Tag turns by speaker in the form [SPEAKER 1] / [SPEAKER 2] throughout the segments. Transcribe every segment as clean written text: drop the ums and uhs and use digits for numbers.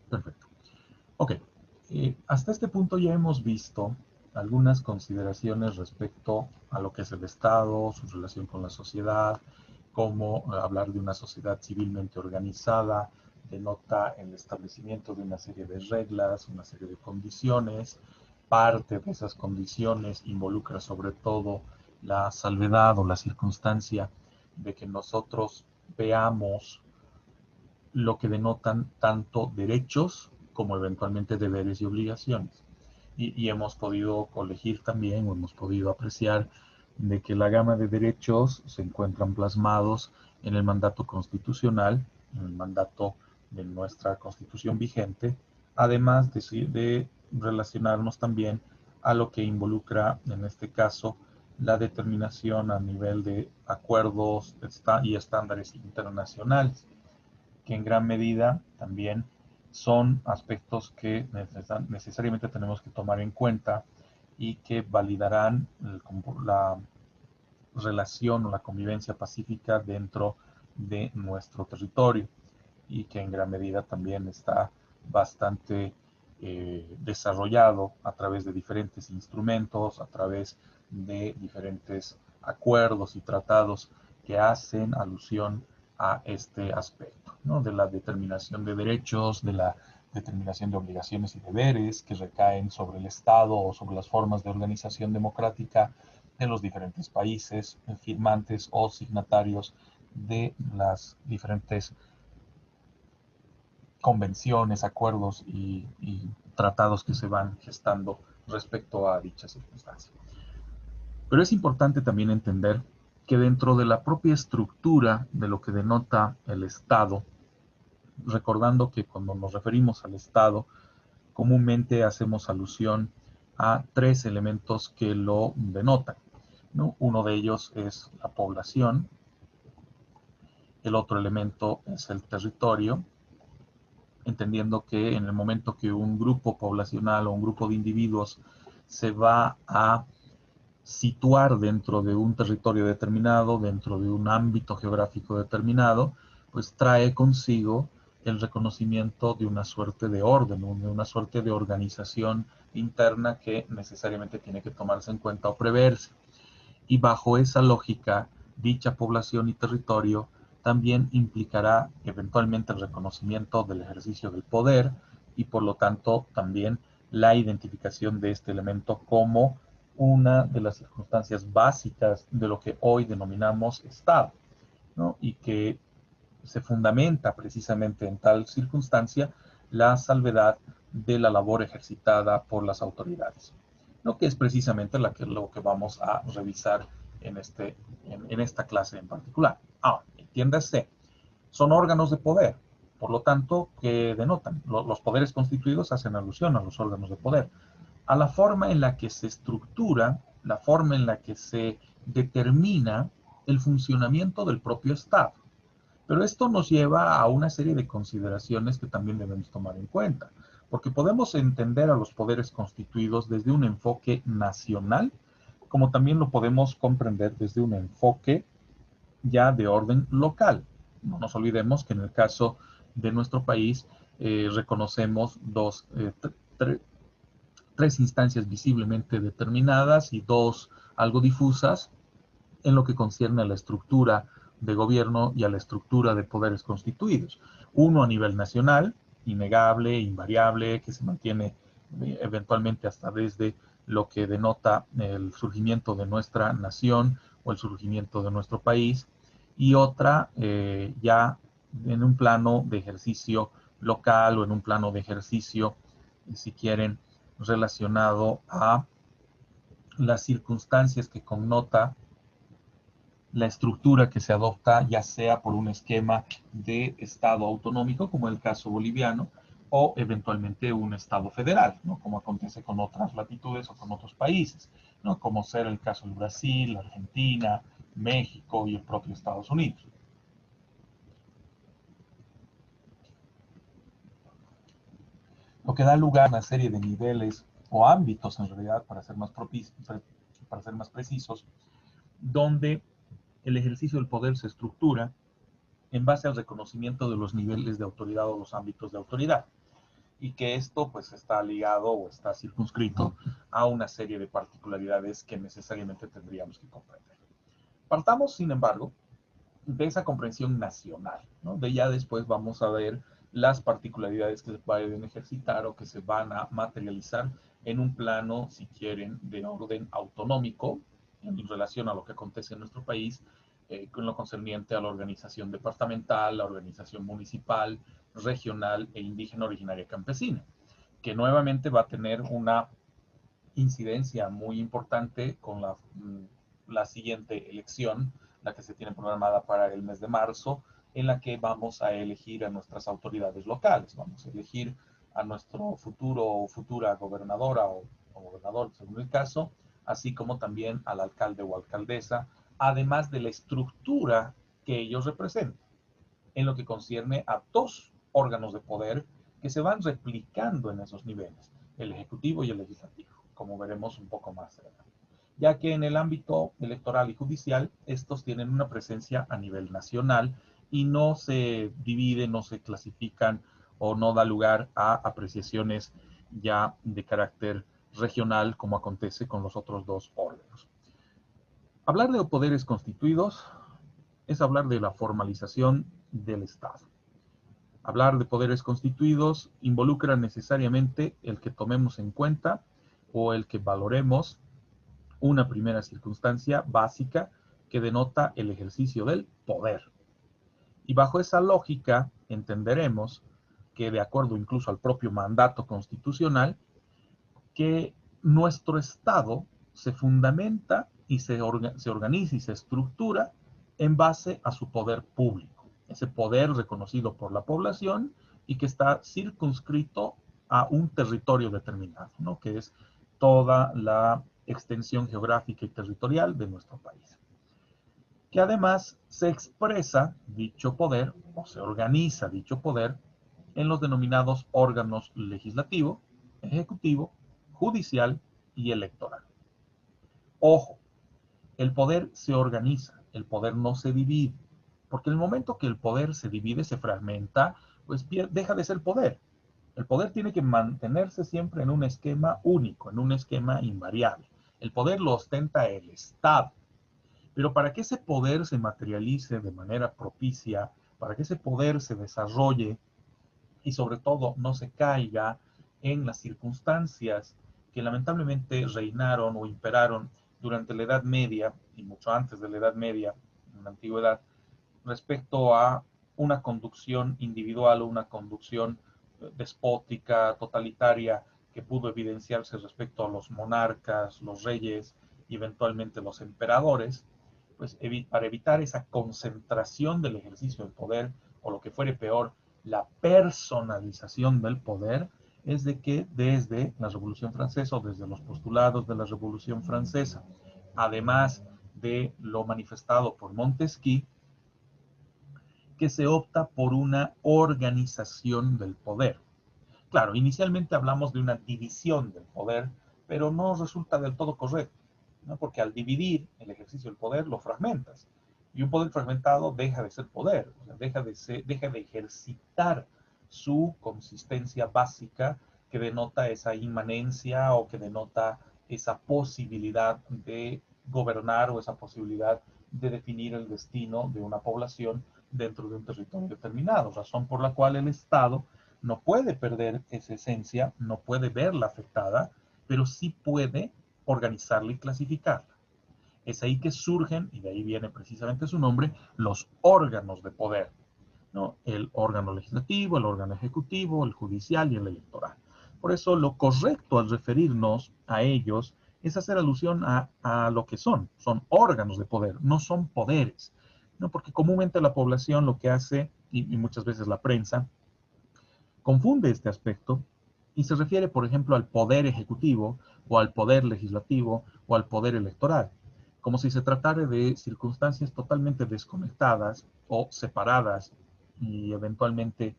[SPEAKER 1] Perfecto. Ok. Hasta este punto ya hemos visto algunas consideraciones respecto a lo que es el Estado, su relación con la sociedad, cómo hablar de una sociedad civilmente organizada denota el establecimiento de una serie de reglas, una serie de condiciones. Parte de esas condiciones involucra sobre todo la salvedad o la circunstancia de que nosotros veamos lo que denotan tanto derechos como eventualmente deberes y obligaciones. Y hemos podido colegir también, o hemos podido apreciar, de que la gama de derechos se encuentran plasmados en el mandato constitucional, en el mandato de nuestra constitución vigente, además de relacionarnos también a lo que involucra, en este caso, la determinación a nivel de acuerdos y estándares internacionales, que en gran medida también son aspectos que necesariamente tenemos que tomar en cuenta y que validarán la relación o la convivencia pacífica dentro de nuestro territorio y que en gran medida también está bastante desarrollado a través de diferentes instrumentos, a través de diferentes acuerdos y tratados que hacen alusión a este aspecto, ¿no? De la determinación de derechos, de la determinación de obligaciones y deberes que recaen sobre el Estado o sobre las formas de organización democrática de los diferentes países firmantes o signatarios de las diferentes convenciones, acuerdos y tratados que se van gestando respecto a dicha circunstancia. Pero es importante también entender que dentro de la propia estructura de lo que denota el Estado, recordando que cuando nos referimos al Estado, comúnmente hacemos alusión a tres elementos que lo denotan, ¿no? Uno de ellos es la población, el otro elemento es el territorio, entendiendo que en el momento que un grupo poblacional o un grupo de individuos se va a situar dentro de un territorio determinado, dentro de un ámbito geográfico determinado, pues trae consigo el reconocimiento de una suerte de orden, de una suerte de organización interna que necesariamente tiene que tomarse en cuenta o preverse. Y bajo esa lógica, dicha población y territorio también implicará eventualmente el reconocimiento del ejercicio del poder y por lo tanto también la identificación de este elemento como una de las circunstancias básicas de lo que hoy denominamos Estado, ¿no? Y que se fundamenta precisamente en tal circunstancia la salvedad de la labor ejercitada por las autoridades, lo que es precisamente lo que vamos a revisar en esta clase en particular. Ahora, entiéndase, son órganos de poder, por lo tanto, que denotan. Los poderes constituidos hacen alusión a los órganos de poder, a la forma en la que se estructura, la forma en la que se determina el funcionamiento del propio Estado. Pero esto nos lleva a una serie de consideraciones que también debemos tomar en cuenta, porque podemos entender a los poderes constituidos desde un enfoque nacional, como también lo podemos comprender desde un enfoque ya de orden local. No nos olvidemos que en el caso de nuestro país reconocemos tres instancias visiblemente determinadas y dos algo difusas en lo que concierne a la estructura de gobierno y a la estructura de poderes constituidos. Uno a nivel nacional, innegable, invariable, que se mantiene eventualmente hasta desde lo que denota el surgimiento de nuestra nación o el surgimiento de nuestro país, y otra ya en un plano de ejercicio local o en un plano de ejercicio, si quieren, relacionado a las circunstancias que connota la estructura que se adopta, ya sea por un esquema de Estado autonómico, como el caso boliviano, o eventualmente un Estado federal, ¿no? Como acontece con otras latitudes o con otros países, ¿no? Como ser el caso de Brasil, Argentina, México y el propio Estados Unidos. Lo que da lugar a una serie de niveles o ámbitos, en realidad, para ser más precisos, donde el ejercicio del poder se estructura en base al reconocimiento de los niveles de autoridad o los ámbitos de autoridad. y que esto pues está ligado o está circunscrito a una serie de particularidades que necesariamente tendríamos que comprender. Partamos, sin embargo, de esa comprensión nacional, ¿no? De ya después vamos a ver las particularidades que se pueden ejercitar o que se van a materializar en un plano, si quieren, de orden autonómico en relación a lo que acontece en nuestro país, con lo concerniente a la organización departamental, la organización municipal, regional e indígena originaria campesina, que nuevamente va a tener una incidencia muy importante con la siguiente elección, la que se tiene programada para el mes de marzo, en la que vamos a elegir a nuestras autoridades locales. Vamos a elegir a nuestro futuro o futura gobernadora o gobernador, según el caso, así como también al alcalde o alcaldesa, además de la estructura que ellos representan, en lo que concierne a dos órganos de poder que se van replicando en esos niveles, el ejecutivo y el legislativo, como veremos un poco más adelante. Ya que en el ámbito electoral y judicial, estos tienen una presencia a nivel nacional y no se dividen, no se clasifican o no da lugar a apreciaciones ya de carácter regional como acontece con los otros dos órganos. Hablar de poderes constituidos es hablar de la formalización del Estado. Hablar de poderes constituidos involucra necesariamente el que tomemos en cuenta o el que valoremos una primera circunstancia básica que denota el ejercicio del poder. Y bajo esa lógica entenderemos que, de acuerdo incluso al propio mandato constitucional, que nuestro Estado se fundamenta y se organiza y se estructura en base a su poder público, ese poder reconocido por la población y que está circunscrito a un territorio determinado, ¿no? Que es toda la extensión geográfica y territorial de nuestro país. Que además se expresa dicho poder o se organiza dicho poder en los denominados órganos legislativo, ejecutivo, judicial y electoral. Ojo, el poder se organiza, el poder no se divide, porque en el momento que el poder se divide, se fragmenta, pues deja de ser poder. El poder tiene que mantenerse siempre en un esquema único, en un esquema invariable. El poder lo ostenta el Estado. Pero para que ese poder se materialice de manera propicia, para que ese poder se desarrolle y sobre todo no se caiga en las circunstancias que lamentablemente reinaron o imperaron durante la Edad Media y mucho antes de la Edad Media, en la antigüedad, respecto a una conducción individual o una conducción despótica, totalitaria, que pudo evidenciarse respecto a los monarcas, los reyes y eventualmente los emperadores, pues para evitar esa concentración del ejercicio del poder, o lo que fuere peor, la personalización del poder, es de que desde la Revolución Francesa o desde los postulados de la Revolución Francesa, además de lo manifestado por Montesquieu, que se opta por una organización del poder. Claro, inicialmente hablamos de una división del poder, pero no resulta del todo correcto, ¿no? Porque al dividir el ejercicio del poder lo fragmentas. Y un poder fragmentado deja de ser poder, o sea, deja de ejercitar su consistencia básica que denota esa inmanencia o que denota esa posibilidad de gobernar o esa posibilidad de definir el destino de una población dentro de un territorio determinado, razón por la cual el Estado no puede perder esa esencia, no puede verla afectada, pero sí puede organizarla y clasificarla. Es ahí que surgen, y de ahí viene precisamente su nombre, los órganos de poder, ¿no? El órgano legislativo, el órgano ejecutivo, el judicial y el electoral. Por eso lo correcto al referirnos a ellos es hacer alusión a lo que son órganos de poder, no son poderes, ¿no? Porque comúnmente la población lo que hace, y muchas veces la prensa, confunde este aspecto y se refiere, por ejemplo, al poder ejecutivo o al poder legislativo o al poder electoral, como si se tratara de circunstancias totalmente desconectadas o separadas y eventualmente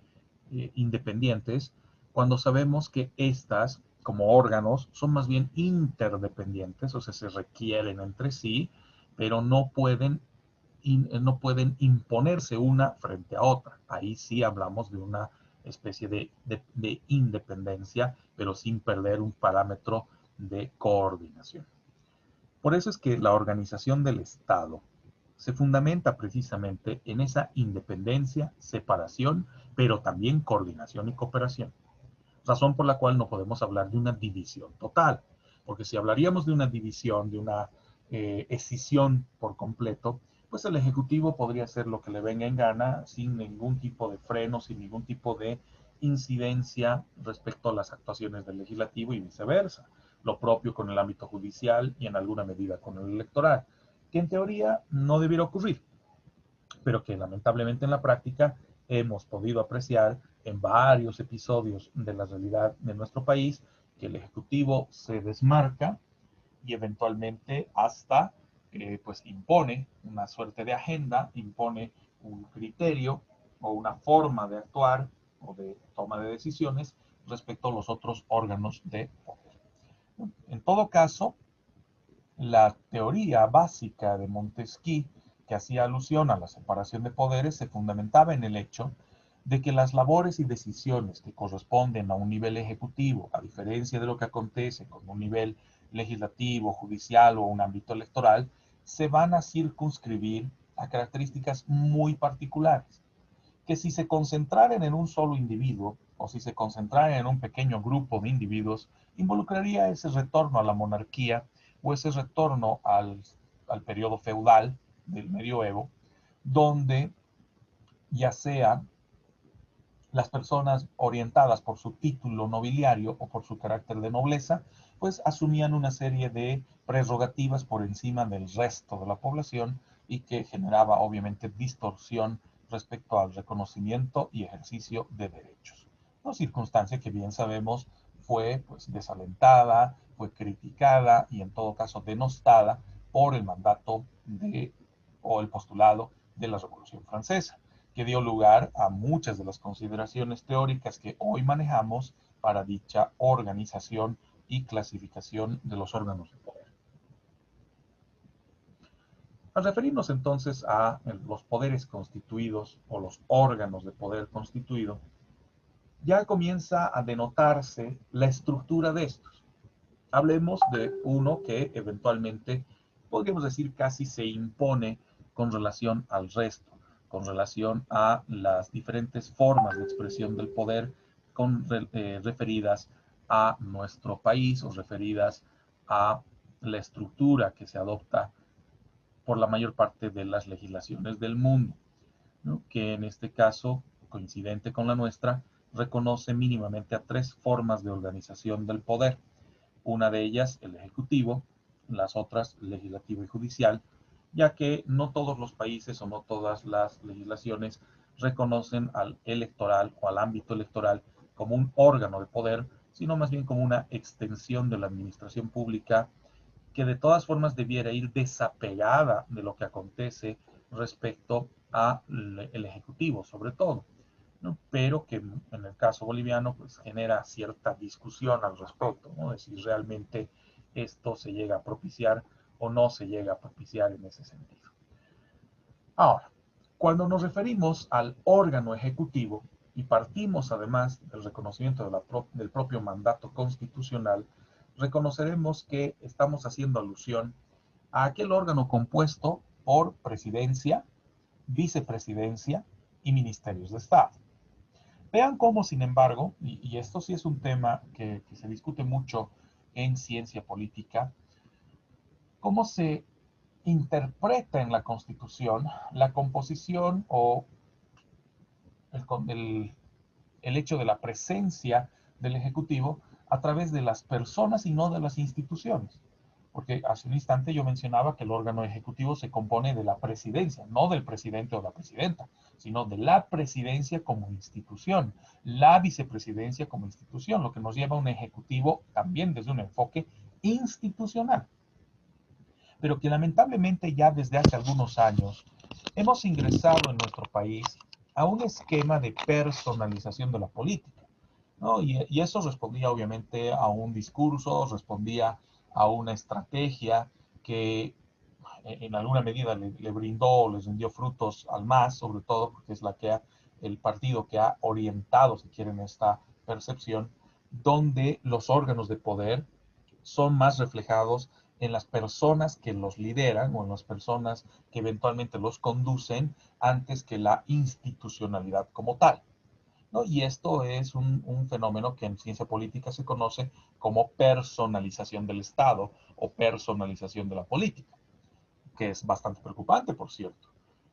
[SPEAKER 1] independientes, cuando sabemos que estas, como órganos, son más bien interdependientes, o sea, se requieren entre sí, pero no pueden imponerse una frente a otra. Ahí sí hablamos de una especie de independencia, pero sin perder un parámetro de coordinación. Por eso es que la organización del Estado se fundamenta precisamente en esa independencia, separación, pero también coordinación y cooperación. Razón por la cual no podemos hablar de una división total, porque si hablaríamos de una división, de una escisión por completo, pues el Ejecutivo podría hacer lo que le venga en gana sin ningún tipo de freno, sin ningún tipo de incidencia respecto a las actuaciones del Legislativo y viceversa. Lo propio con el ámbito judicial y en alguna medida con el electoral, que en teoría no debiera ocurrir, pero que lamentablemente en la práctica hemos podido apreciar en varios episodios de la realidad de nuestro país, que el Ejecutivo se desmarca y eventualmente hasta pues impone una suerte de agenda, impone un criterio o una forma de actuar o de toma de decisiones respecto a los otros órganos de poder. En todo caso, la teoría básica de Montesquieu, que hacía alusión a la separación de poderes, se fundamentaba en el hecho de que las labores y decisiones que corresponden a un nivel ejecutivo, a diferencia de lo que acontece con un nivel legislativo, judicial o un ámbito electoral, se van a circunscribir a características muy particulares, que si se concentraran en un solo individuo o si se concentraran en un pequeño grupo de individuos, involucraría ese retorno a la monarquía o ese retorno al periodo feudal del medioevo, donde ya sea las personas orientadas por su título nobiliario o por su carácter de nobleza, pues asumían una serie de prerrogativas por encima del resto de la población y que generaba obviamente distorsión respecto al reconocimiento y ejercicio de derechos. Una circunstancia que bien sabemos fue pues desalentada, fue criticada y en todo caso denostada por el mandato o el postulado de la Revolución Francesa, que dio lugar a muchas de las consideraciones teóricas que hoy manejamos para dicha organización y clasificación de los órganos de poder. Al referirnos entonces a los poderes constituidos o los órganos de poder constituido, ya comienza a denotarse la estructura de estos. Hablemos de uno que eventualmente, podríamos decir, casi se impone con relación al resto, con relación a las diferentes formas de expresión del poder referidas a nuestro país o referidas a la estructura que se adopta por la mayor parte de las legislaciones del mundo, ¿no? Que en este caso, coincidente con la nuestra, reconoce mínimamente a tres formas de organización del poder. Una de ellas, el ejecutivo, las otras, legislativo y judicial, ya que no todos los países o no todas las legislaciones reconocen al electoral o al ámbito electoral como un órgano de poder, sino más bien como una extensión de la administración pública que de todas formas debiera ir desapegada de lo que acontece respecto al Ejecutivo, sobre todo, ¿no? Pero que en el caso boliviano pues, genera cierta discusión al respecto, ¿no? De si realmente esto se llega a propiciar o no se llega a propiciar en ese sentido. Ahora, cuando nos referimos al órgano ejecutivo y partimos además del reconocimiento del propio mandato constitucional, reconoceremos que estamos haciendo alusión a aquel órgano compuesto por presidencia, vicepresidencia y ministerios de Estado. Vean cómo, sin embargo, y esto sí es un tema que se discute mucho en ciencia política, cómo se interpreta en la Constitución la composición o el, el, el hecho de la presencia del Ejecutivo a través de las personas y no de las instituciones. Porque hace un instante yo mencionaba que el órgano ejecutivo se compone de la presidencia, no del presidente o la presidenta, sino de la presidencia como institución, la vicepresidencia como institución, lo que nos lleva a un ejecutivo también desde un enfoque institucional. Pero que lamentablemente ya desde hace algunos años hemos ingresado en nuestro país a un esquema de personalización de la política, ¿no? Y eso respondía obviamente a un discurso, respondía a una estrategia que en alguna medida le brindó, les rindió frutos al MAS, sobre todo porque es la que ha el partido que ha orientado, si quieren, esta percepción, donde los órganos de poder son más reflejados en las personas que los lideran o en las personas que eventualmente los conducen antes que la institucionalidad como tal, ¿no? Y esto es un fenómeno que en ciencia política se conoce como personalización del Estado o personalización de la política, que es bastante preocupante, por cierto,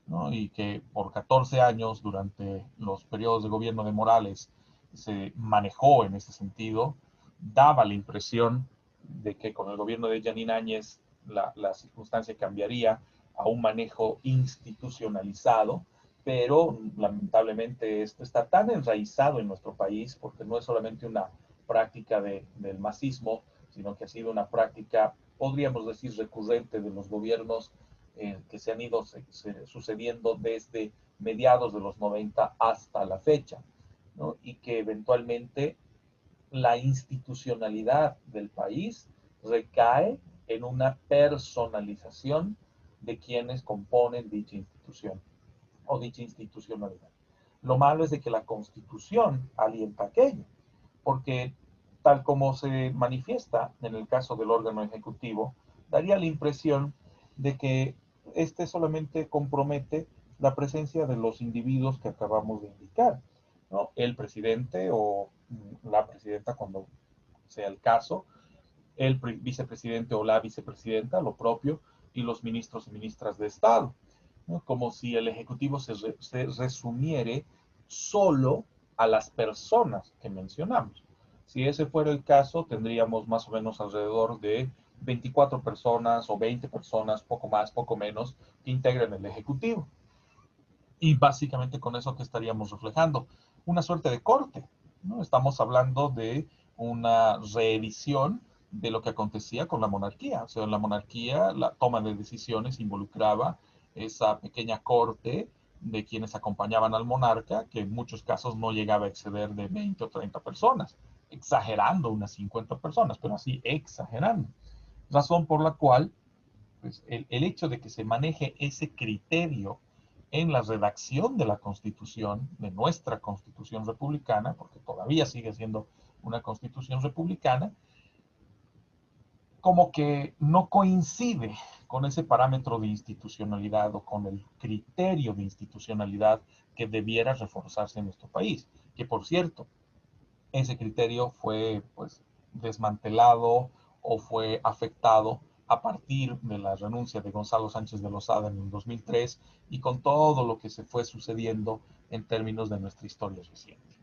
[SPEAKER 1] ¿no? Y que por 14 años, durante los periodos de gobierno de Morales, se manejó en ese sentido, daba la impresión de que con el gobierno de Janine Áñez la circunstancia cambiaría a un manejo institucionalizado, pero lamentablemente esto está tan enraizado en nuestro país, porque no es solamente una práctica del masismo, sino que ha sido una práctica, podríamos decir, recurrente de los gobiernos que se han ido sucediendo desde mediados de los 90 hasta la fecha, ¿no? Y que eventualmente la institucionalidad del país recae en una personalización de quienes componen dicha institución o dicha institucionalidad. Lo malo es de que la Constitución alienta aquello, porque tal como se manifiesta en el caso del órgano ejecutivo, daría la impresión de que este solamente compromete la presencia de los individuos que acabamos de indicar, ¿no? El presidente o la presidenta, cuando sea el caso, el vicepresidente o la vicepresidenta, lo propio, y los ministros y ministras de Estado, ¿no? Como si el Ejecutivo se resumiere solo a las personas que mencionamos. Si ese fuera el caso, tendríamos más o menos alrededor de 24 personas o 20 personas, poco más, poco menos, que integran el Ejecutivo. Y básicamente con eso que estaríamos reflejando, una suerte de corte, ¿no? Estamos hablando de una reedición de lo que acontecía con la monarquía. O sea, en la monarquía la toma de decisiones involucraba esa pequeña corte de quienes acompañaban al monarca, que en muchos casos no llegaba a exceder de 20 o 30 personas, exagerando unas 50 personas, pero así exagerando. Razón por la cual pues, el hecho de que se maneje ese criterio en la redacción de la Constitución, de nuestra Constitución republicana, porque todavía sigue siendo una Constitución republicana, como que no coincide con ese parámetro de institucionalidad o con el criterio de institucionalidad que debiera reforzarse en nuestro país. Que por cierto, ese criterio fue pues desmantelado o fue afectado a partir de la renuncia de Gonzalo Sánchez de Lozada en el 2003 y con todo lo que se fue sucediendo en términos de nuestra historia reciente.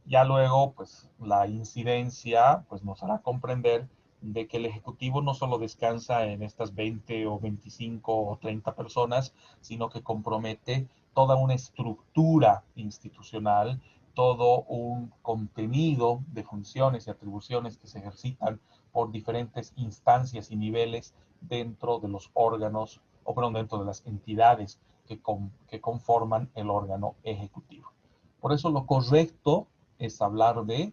[SPEAKER 1] Ya luego, pues la incidencia pues, nos hará comprender de que el Ejecutivo no solo descansa en estas 20 o 25 o 30 personas, sino que compromete toda una estructura institucional, todo un contenido de funciones y atribuciones que se ejercitan por diferentes instancias y niveles dentro de los órganos, o perdón, dentro de las entidades que conforman el órgano ejecutivo. Por eso lo correcto es hablar de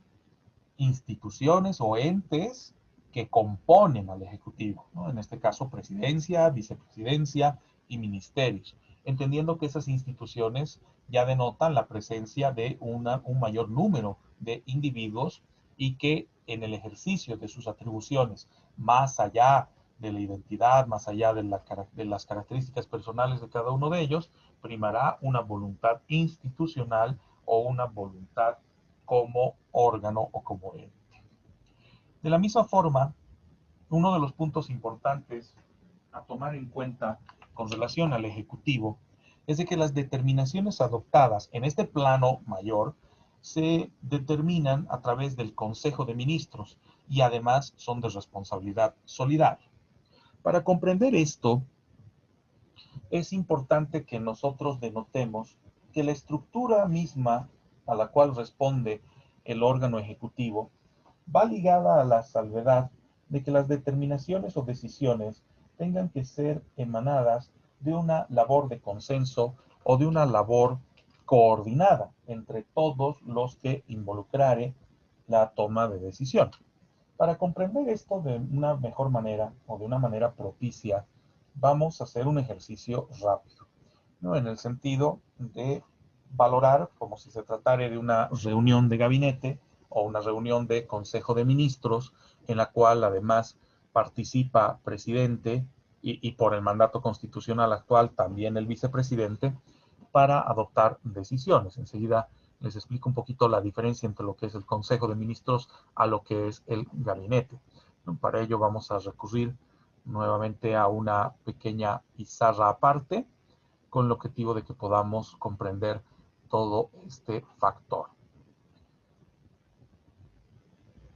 [SPEAKER 1] instituciones o entes que componen al Ejecutivo, ¿no? En este caso, presidencia, vicepresidencia y ministerios, entendiendo que esas instituciones ya denotan la presencia de un mayor número de individuos y que en el ejercicio de sus atribuciones, más allá de la identidad, más allá de las características personales de cada uno de ellos, primará una voluntad institucional o una voluntad como órgano o como ente. De la misma forma, uno de los puntos importantes a tomar en cuenta con relación al Ejecutivo es de que las determinaciones adoptadas en este plano mayor se determinan a través del Consejo de Ministros y además son de responsabilidad solidaria. Para comprender esto, es importante que nosotros denotemos que la estructura misma a la cual responde el órgano ejecutivo va ligada a la salvedad de que las determinaciones o decisiones tengan que ser emanadas de una labor de consenso o de una labor coordinada entre todos los que involucrare la toma de decisión. Para comprender esto de una mejor manera o de una manera propicia, vamos a hacer un ejercicio rápido, ¿no? En el sentido de valorar como si se tratara de una reunión de gabinete o una reunión de Consejo de Ministros, en la cual además participa presidente y por el mandato constitucional actual también el vicepresidente, para adoptar decisiones. Enseguida les explico un poquito la diferencia entre lo que es el Consejo de Ministros a lo que es el gabinete. Para ello vamos a recurrir nuevamente a una pequeña pizarra aparte, con el objetivo de que podamos comprender todo este factor.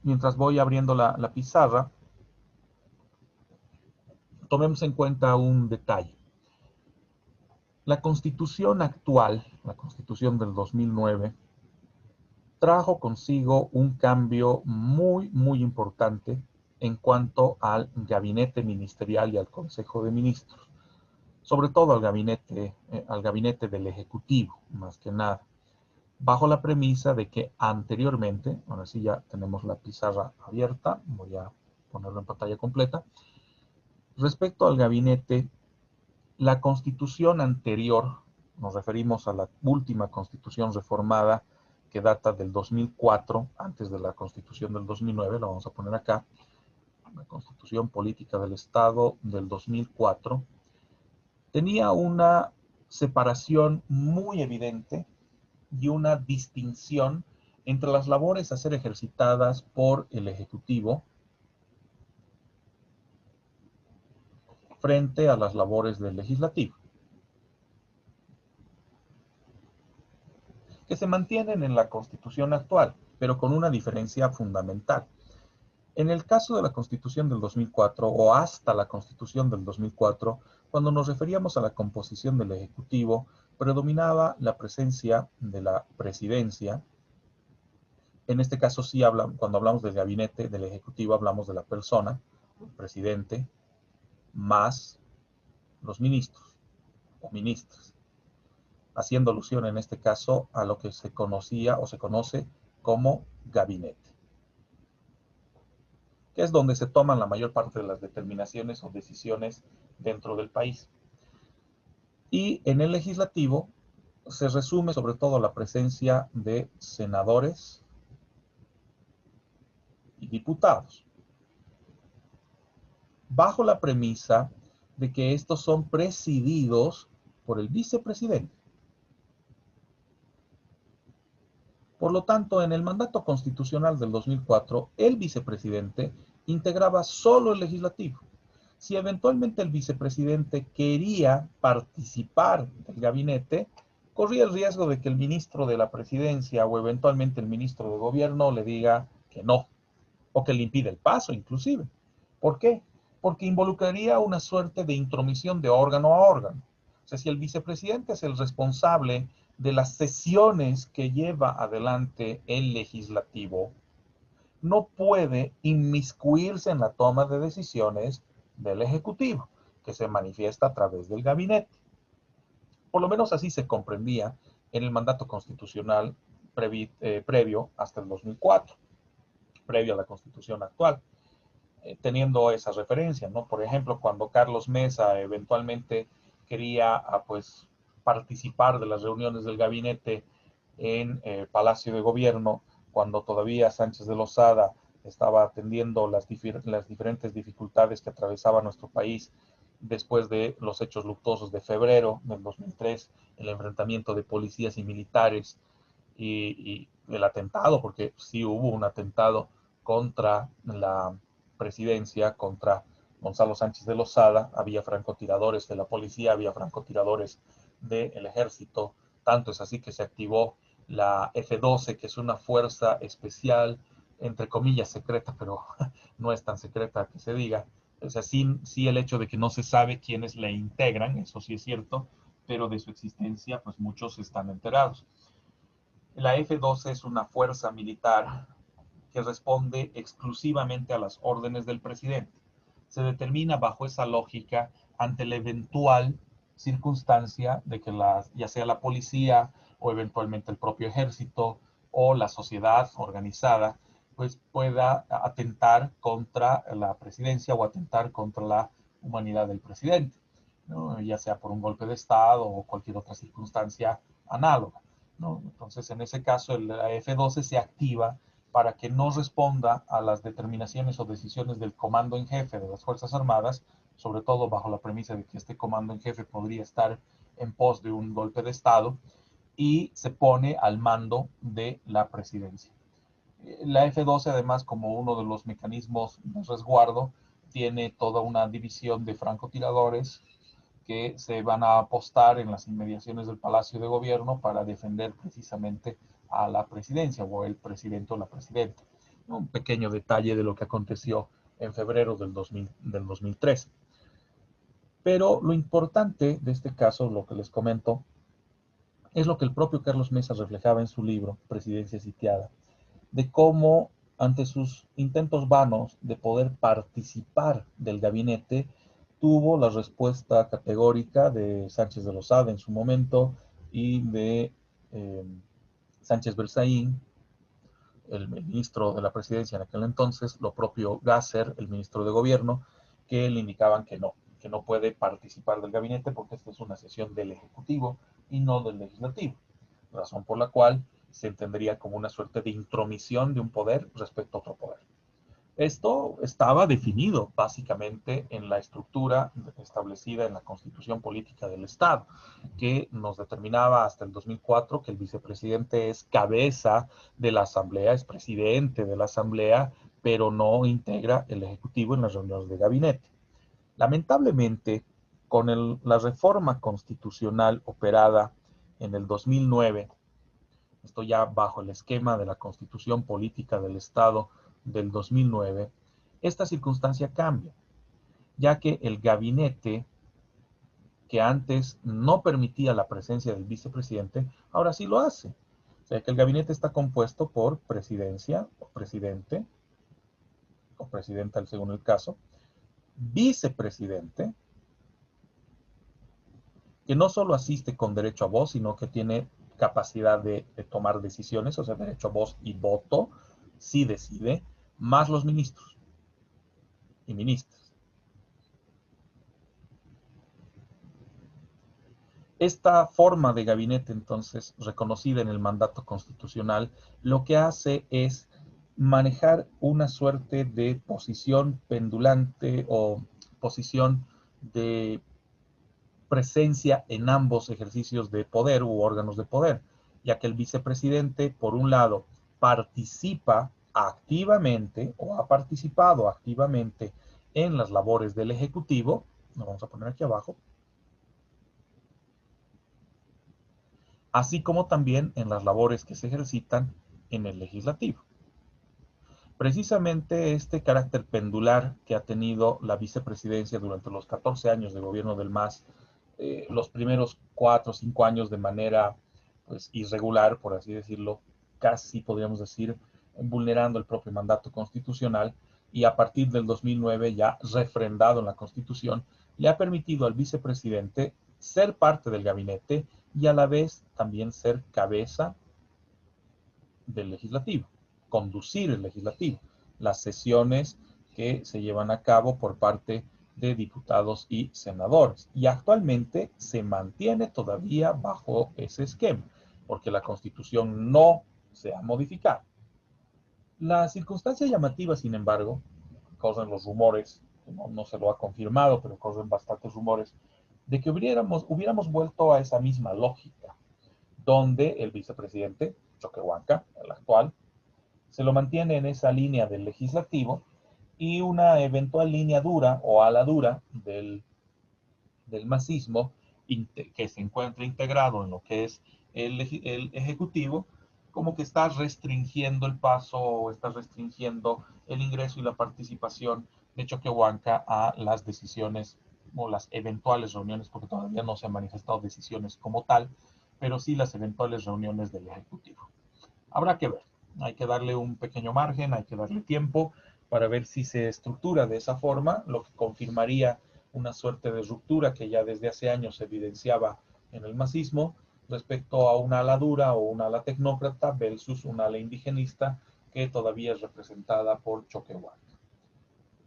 [SPEAKER 1] Mientras voy abriendo la pizarra, tomemos en cuenta un detalle. La Constitución actual, la Constitución del 2009, trajo consigo un cambio muy importante en cuanto al gabinete ministerial y al Consejo de Ministros, sobre todo al gabinete del Ejecutivo, más que nada, bajo la premisa de que anteriormente, ahora sí ya tenemos la pizarra abierta, voy a ponerlo en pantalla completa, respecto al gabinete, la Constitución anterior, nos referimos a la última Constitución reformada que data del 2004, antes de la Constitución del 2009, la vamos a poner acá, la Constitución Política del Estado del 2004, tenía una separación muy evidente y una distinción entre las labores a ser ejercitadas por el Ejecutivo frente a las labores del Legislativo, que se mantienen en la Constitución actual, pero con una diferencia fundamental. En el caso de la Constitución del 2004 o hasta la Constitución del 2004, cuando nos referíamos a la composición del Ejecutivo, predominaba la presencia de la presidencia. En este caso sí cuando hablamos del gabinete del Ejecutivo, hablamos de la persona, el presidente, más los ministros o ministras, haciendo alusión en este caso a lo que se conocía o se conoce como gabinete, que es donde se toman la mayor parte de las determinaciones o decisiones dentro del país. Y en el legislativo se resume sobre todo la presencia de senadores y diputados, bajo la premisa de que estos son presididos por el vicepresidente. Por lo tanto, en el mandato constitucional del 2004, el vicepresidente integraba solo el legislativo. Si eventualmente el vicepresidente quería participar del gabinete, corría el riesgo de que el ministro de la presidencia o eventualmente el ministro de gobierno le diga que no, o que le impida el paso inclusive. ¿Por qué? Porque involucraría una suerte de intromisión de órgano a órgano. O sea, si el vicepresidente es el responsable de las sesiones que lleva adelante el legislativo, no puede inmiscuirse en la toma de decisiones del Ejecutivo, que se manifiesta a través del gabinete. Por lo menos así se comprendía en el mandato constitucional previo hasta el 2004, previo a la Constitución actual, teniendo esa referencia, ¿no? Por ejemplo, cuando Carlos Mesa eventualmente quería pues participar de las reuniones del gabinete en Palacio de Gobierno, cuando todavía Sánchez de Lozada estaba atendiendo las diferentes dificultades que atravesaba nuestro país después de los hechos luctuosos de febrero del 2003, el enfrentamiento de policías y militares y el atentado, porque sí hubo un atentado contra la presidencia, contra Gonzalo Sánchez de Lozada, había francotiradores de la policía, había francotiradores del ejército, tanto es así que se activó la F-12, que es una fuerza especial, entre comillas secreta, pero no es tan secreta que se diga. O sea, sí el hecho de que no se sabe quiénes la integran, eso sí es cierto, pero de su existencia, pues muchos están enterados. La F-12 es una fuerza militar que responde exclusivamente a las órdenes del presidente. Se determina bajo esa lógica ante la eventual circunstancia de que ya sea la policía o eventualmente el propio ejército o la sociedad organizada pues pueda atentar contra la presidencia o atentar contra la humanidad del presidente, ¿no? Ya sea por un golpe de Estado o cualquier otra circunstancia análoga. ¿no? Entonces, en ese caso, la F-12 se activa para que no responda a las determinaciones o decisiones del comando en jefe de las Fuerzas Armadas, sobre todo bajo la premisa de que este comando en jefe podría estar en pos de un golpe de Estado, y se pone al mando de la presidencia. La F-12, además, como uno de los mecanismos de resguardo, tiene toda una división de francotiradores que se van a apostar en las inmediaciones del Palacio de Gobierno para defender precisamente a la presidencia o el presidente o la presidenta. Un pequeño detalle de lo que aconteció en febrero del 2003. Pero lo importante de este caso, lo que les comento, es lo que el propio Carlos Mesa reflejaba en su libro, Presidencia Sitiada, de cómo ante sus intentos vanos de poder participar del gabinete, tuvo la respuesta categórica de Sánchez de Lozada en su momento y de eh, Sánchez Berzaín, el ministro de la presidencia en aquel entonces, lo propio Gasser, el ministro de gobierno, que le indicaban que no puede participar del gabinete porque esta es una sesión del Ejecutivo y no del Legislativo, razón por la cual se entendería como una suerte de intromisión de un poder respecto a otro poder. Esto estaba definido básicamente en la estructura establecida en la Constitución Política del Estado, que nos determinaba hasta el 2004 que el vicepresidente es cabeza de la Asamblea, es presidente de la Asamblea, pero no integra el Ejecutivo en las reuniones de gabinete. Lamentablemente, con la reforma constitucional operada en el 2009, esto ya bajo el esquema de la Constitución Política del Estado del 2009, esta circunstancia cambia, ya que el gabinete que antes no permitía la presencia del vicepresidente, ahora sí lo hace. O sea que el gabinete está compuesto por presidencia o presidente, o presidenta según el caso, vicepresidente, que no solo asiste con derecho a voz, sino que tiene capacidad de tomar decisiones, o sea, derecho a voz y voto, si decide, más los ministros y ministras. Esta forma de gabinete, entonces, reconocida en el mandato constitucional, lo que hace es manejar una suerte de posición pendulante o posición de presencia en ambos ejercicios de poder u órganos de poder, ya que el vicepresidente, por un lado, participa activamente o ha participado activamente en las labores del Ejecutivo, lo vamos a poner aquí abajo, así como también en las labores que se ejercitan en el Legislativo. Precisamente este carácter pendular que ha tenido la vicepresidencia durante los 14 años de gobierno del MAS, los primeros 4 o 5 años de manera pues, irregular, por así decirlo, casi podríamos decir, vulnerando el propio mandato constitucional, y a partir del 2009 ya refrendado en la Constitución, le ha permitido al vicepresidente ser parte del gabinete y a la vez también ser cabeza del legislativo, conducir el legislativo, las sesiones que se llevan a cabo por parte de diputados y senadores. Y actualmente se mantiene todavía bajo ese esquema, porque la Constitución no se ha modificado. La circunstancia llamativa, sin embargo, corren los rumores, no se lo ha confirmado, pero corren bastantes rumores, de que hubiéramos vuelto a esa misma lógica, donde el vicepresidente, Choquehuanca, el actual, se lo mantiene en esa línea del legislativo y una eventual línea dura o ala dura del masismo que se encuentra integrado en lo que es el ejecutivo, como que está restringiendo el paso o está restringiendo el ingreso y la participación de Choquehuanca a las decisiones o las eventuales reuniones, porque todavía no se han manifestado decisiones como tal, pero sí las eventuales reuniones del Ejecutivo. Habrá que ver, hay que darle un pequeño margen, hay que darle tiempo para ver si se estructura de esa forma, lo que confirmaría una suerte de ruptura que ya desde hace años se evidenciaba en el masismo respecto a una ala dura o una ala tecnócrata versus una ala indigenista que todavía es representada por Choquehuanca.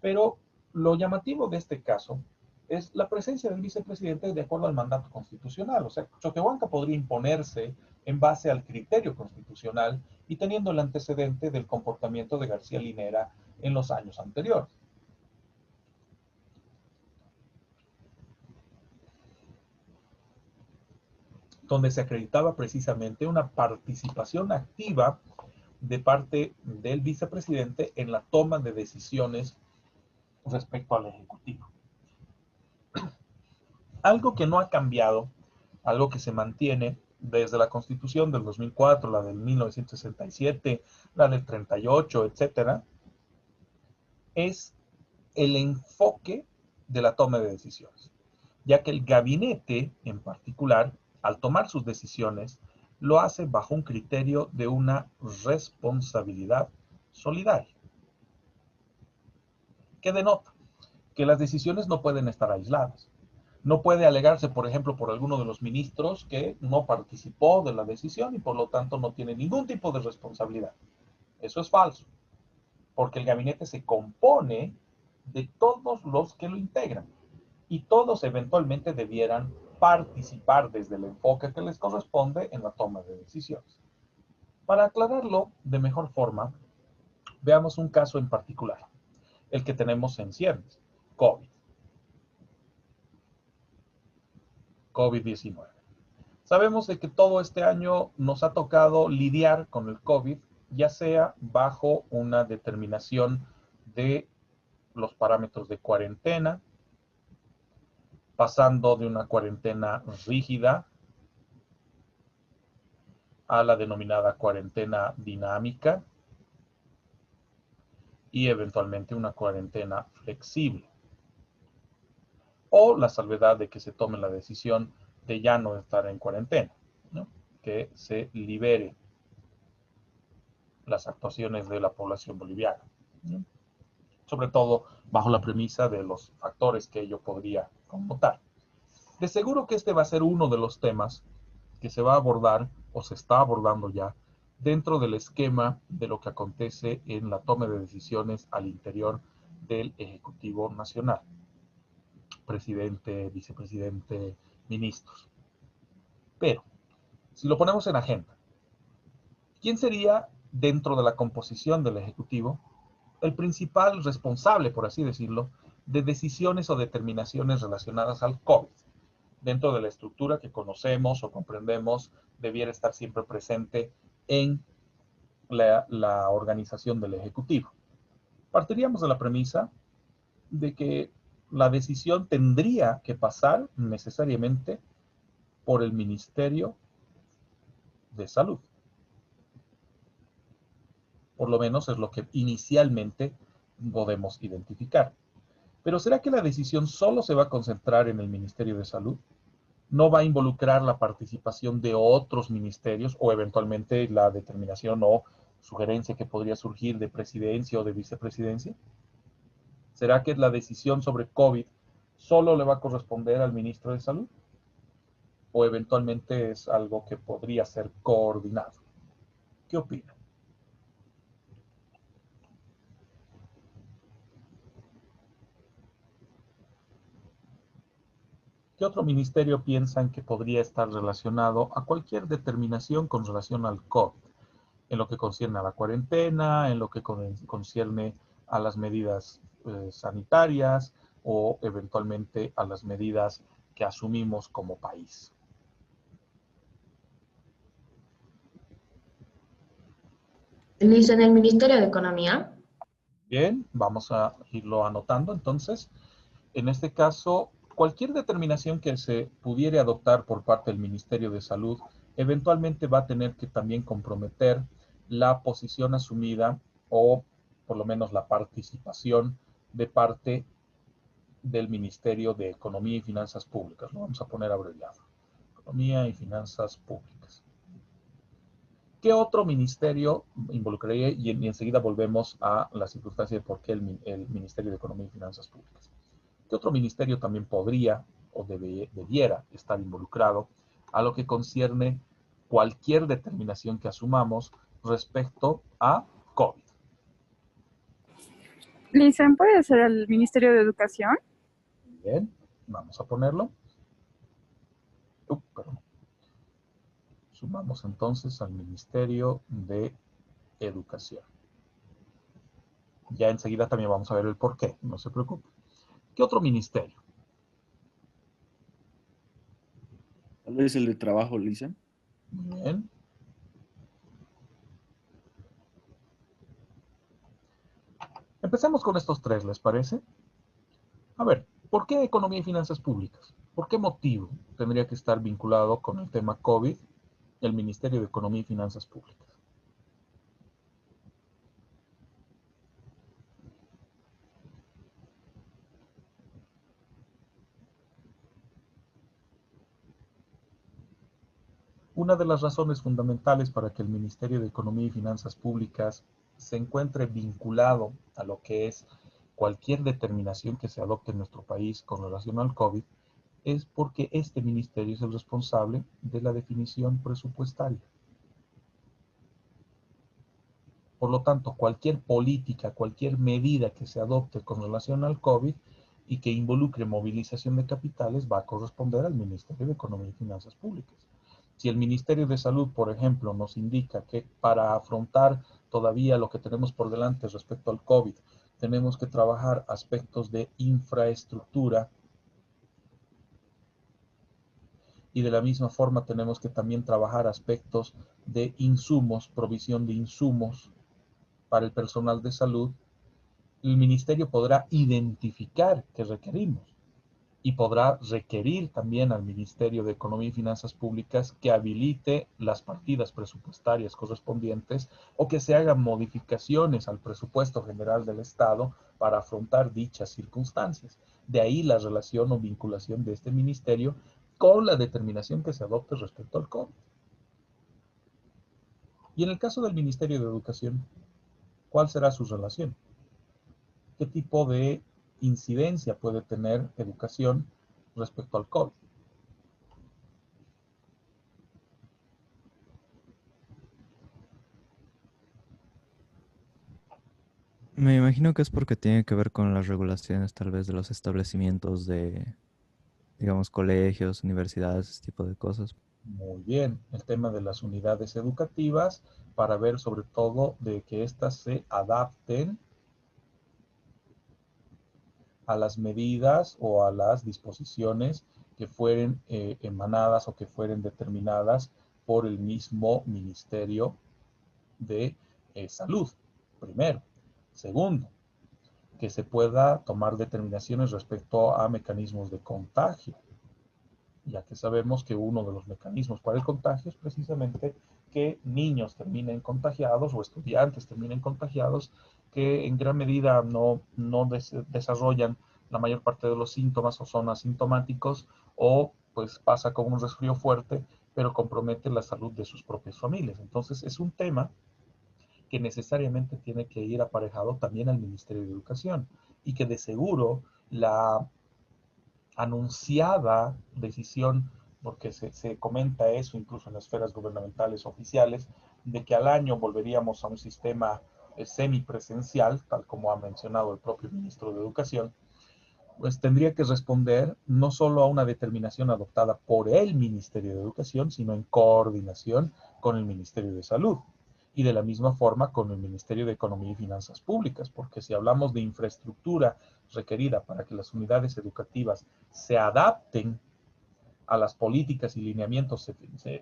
[SPEAKER 1] Pero lo llamativo de este caso es la presencia del vicepresidente de acuerdo al mandato constitucional. O sea, Choquehuanca podría imponerse en base al criterio constitucional y teniendo el antecedente del comportamiento de García Linera en los años anteriores. Donde se acreditaba precisamente una participación activa de parte del vicepresidente en la toma de decisiones respecto al Ejecutivo. Algo que no ha cambiado, algo que se mantiene desde la Constitución del 2004, la del 1967, la del 38, etcétera, es el enfoque de la toma de decisiones, ya que el gabinete en particular, al tomar sus decisiones, lo hace bajo un criterio de una responsabilidad solidaria, que denota que las decisiones no pueden estar aisladas. No puede alegarse, por ejemplo, por alguno de los ministros que no participó de la decisión y por lo tanto no tiene ningún tipo de responsabilidad. Eso es falso, porque el gabinete se compone de todos los que lo integran y todos eventualmente debieran participar desde el enfoque que les corresponde en la toma de decisiones. Para aclararlo de mejor forma, veamos un caso en particular, el que tenemos en ciernes, COVID-19. Sabemos de que todo este año nos ha tocado lidiar con el COVID, ya sea bajo una determinación de los parámetros de cuarentena, pasando de una cuarentena rígida a la denominada cuarentena dinámica y eventualmente una cuarentena flexible. O la salvedad de que se tome la decisión de ya no estar en cuarentena, ¿no? Que se libere las actuaciones de la población boliviana, ¿no? Sobre todo bajo la premisa de los factores que ello podría connotar. De seguro que este va a ser uno de los temas que se va a abordar o se está abordando ya dentro del esquema de lo que acontece en la toma de decisiones al interior del Ejecutivo Nacional. Presidente, vicepresidente, ministros. Pero, si lo ponemos en agenda, ¿quién sería dentro de la composición del Ejecutivo el principal responsable, por así decirlo, de decisiones o determinaciones relacionadas al COVID? Dentro de la estructura que conocemos o comprendemos, debiera estar siempre presente en la organización del Ejecutivo. Partiríamos de la premisa de que la decisión tendría que pasar necesariamente por el Ministerio de Salud. Por lo menos es lo que inicialmente podemos identificar. Pero ¿será que la decisión solo se va a concentrar en el Ministerio de Salud? ¿No va a involucrar la participación de otros ministerios o eventualmente la determinación o sugerencia que podría surgir de presidencia o de vicepresidencia? ¿Será que la decisión sobre COVID solo le va a corresponder al ministro de Salud? ¿O eventualmente es algo que podría ser coordinado? ¿Qué opina? ¿Qué otro ministerio piensan que podría estar relacionado a cualquier determinación con relación al COVID? En lo que concierne a la cuarentena, en lo que concierne a las medidas sanitarias o eventualmente a las medidas que asumimos como país.
[SPEAKER 2] Listo, en el Ministerio de Economía.
[SPEAKER 1] Bien, vamos a irlo anotando entonces. En este caso, cualquier determinación que se pudiere adoptar por parte del Ministerio de Salud eventualmente va a tener que también comprometer la posición asumida o por lo menos la participación de parte del Ministerio de Economía y Finanzas Públicas. Lo vamos a poner abreviado. Economía y Finanzas Públicas. ¿Qué otro ministerio involucraría? Y enseguida volvemos a la circunstancia de por qué el Ministerio de Economía y Finanzas Públicas. ¿Qué otro ministerio también podría o debiera estar involucrado a lo que concierne cualquier determinación que asumamos respecto a COVID?
[SPEAKER 3] Lisen, ¿puede ser el Ministerio de Educación?
[SPEAKER 1] Bien, vamos a ponerlo. Perdón. Sumamos entonces al Ministerio de Educación. Ya enseguida también vamos a ver el por qué, no se preocupe. ¿Qué otro ministerio?
[SPEAKER 4] Tal vez el de trabajo, Lisa.
[SPEAKER 1] Muy bien. Empecemos con estos tres, ¿les parece? A ver, ¿por qué economía y finanzas públicas? ¿Por qué motivo tendría que estar vinculado con el tema COVID el Ministerio de Economía y Finanzas Públicas? Una de las razones fundamentales para que el Ministerio de Economía y Finanzas Públicas se encuentre vinculado a lo que es cualquier determinación que se adopte en nuestro país con relación al COVID es porque este ministerio es el responsable de la definición presupuestaria. Por lo tanto, cualquier política, cualquier medida que se adopte con relación al COVID y que involucre movilización de capitales va a corresponder al Ministerio de Economía y Finanzas Públicas. Si el Ministerio de Salud, por ejemplo, nos indica que para afrontar todavía lo que tenemos por delante respecto al COVID, tenemos que trabajar aspectos de infraestructura y de la misma forma tenemos que también trabajar aspectos de insumos, provisión de insumos para el personal de salud, el ministerio podrá identificar qué requerimos y podrá requerir también al Ministerio de Economía y Finanzas Públicas que habilite las partidas presupuestarias correspondientes o que se hagan modificaciones al presupuesto general del Estado para afrontar dichas circunstancias. De ahí la relación o vinculación de este ministerio con la determinación que se adopte respecto al COVID. Y en el caso del Ministerio de Educación, ¿cuál será su relación? ¿Qué tipo de incidencia puede tener educación respecto al COVID?
[SPEAKER 5] Me imagino que es porque tiene que ver con las regulaciones tal vez de los establecimientos de, digamos, colegios, universidades, ese tipo de cosas.
[SPEAKER 1] Muy bien, el tema de las unidades educativas para ver sobre todo de que éstas se adapten a las medidas o a las disposiciones que fueren emanadas o que fueren determinadas por el mismo Ministerio de Salud, primero. Segundo, que se pueda tomar determinaciones respecto a mecanismos de contagio, ya que sabemos que uno de los mecanismos para el contagio es precisamente que niños terminen contagiados o estudiantes terminen contagiados que en gran medida no desarrollan la mayor parte de los síntomas o son asintomáticos o pues pasa con un resfrío fuerte, pero compromete la salud de sus propias familias. Entonces es un tema que necesariamente tiene que ir aparejado también al Ministerio de Educación y que de seguro la anunciada decisión, porque se comenta eso incluso en las esferas gubernamentales oficiales, de que al año volveríamos a un sistema semipresencial, tal como ha mencionado el propio ministro de Educación, pues tendría que responder no solo a una determinación adoptada por el Ministerio de Educación, sino en coordinación con el Ministerio de Salud y de la misma forma con el Ministerio de Economía y Finanzas Públicas, porque si hablamos de infraestructura requerida para que las unidades educativas se adapten a las políticas y lineamientos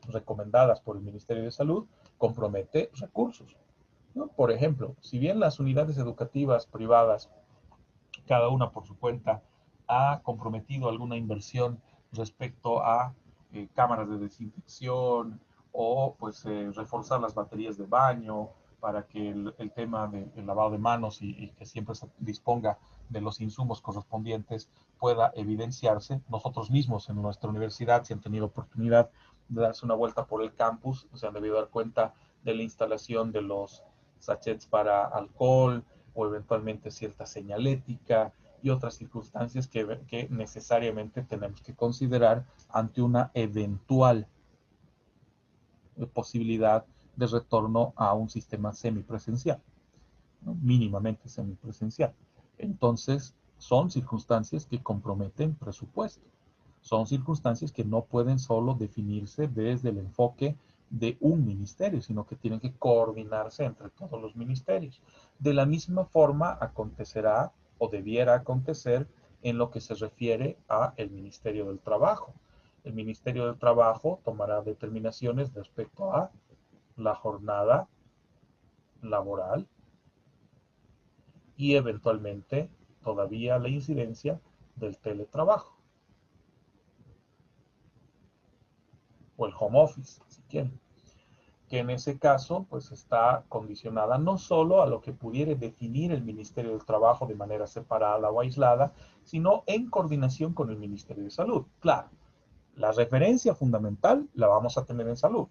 [SPEAKER 1] recomendadas por el Ministerio de Salud, compromete recursos, ¿no? Por ejemplo, si bien las unidades educativas privadas, cada una por su cuenta, ha comprometido alguna inversión respecto a cámaras de desinfección o pues reforzar las baterías de baño para que el tema del lavado de manos y que siempre se disponga de los insumos correspondientes pueda evidenciarse. Nosotros mismos en nuestra universidad, si han tenido oportunidad de darse una vuelta por el campus, se han debido dar cuenta de la instalación de los sachets para alcohol o eventualmente cierta señalética y otras circunstancias que necesariamente tenemos que considerar ante una eventual posibilidad de retorno a un sistema semipresencial, ¿no? Mínimamente semipresencial. Entonces, son circunstancias que comprometen presupuesto. Son circunstancias que no pueden solo definirse desde el enfoque de un ministerio, sino que tienen que coordinarse entre todos los ministerios. De la misma forma acontecerá o debiera acontecer en lo que se refiere a el Ministerio del Trabajo. El Ministerio del Trabajo tomará determinaciones respecto a la jornada laboral y eventualmente todavía la incidencia del teletrabajo o el home office, si quieren, que en ese caso pues está condicionada no solo a lo que pudiera definir el Ministerio del Trabajo de manera separada o aislada, sino en coordinación con el Ministerio de Salud. Claro, la referencia fundamental la vamos a tener en salud,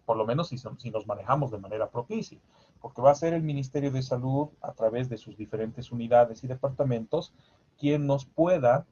[SPEAKER 1] por lo menos si nos manejamos de manera propicia, porque va a ser el Ministerio de Salud a través de sus diferentes unidades y departamentos quien nos pueda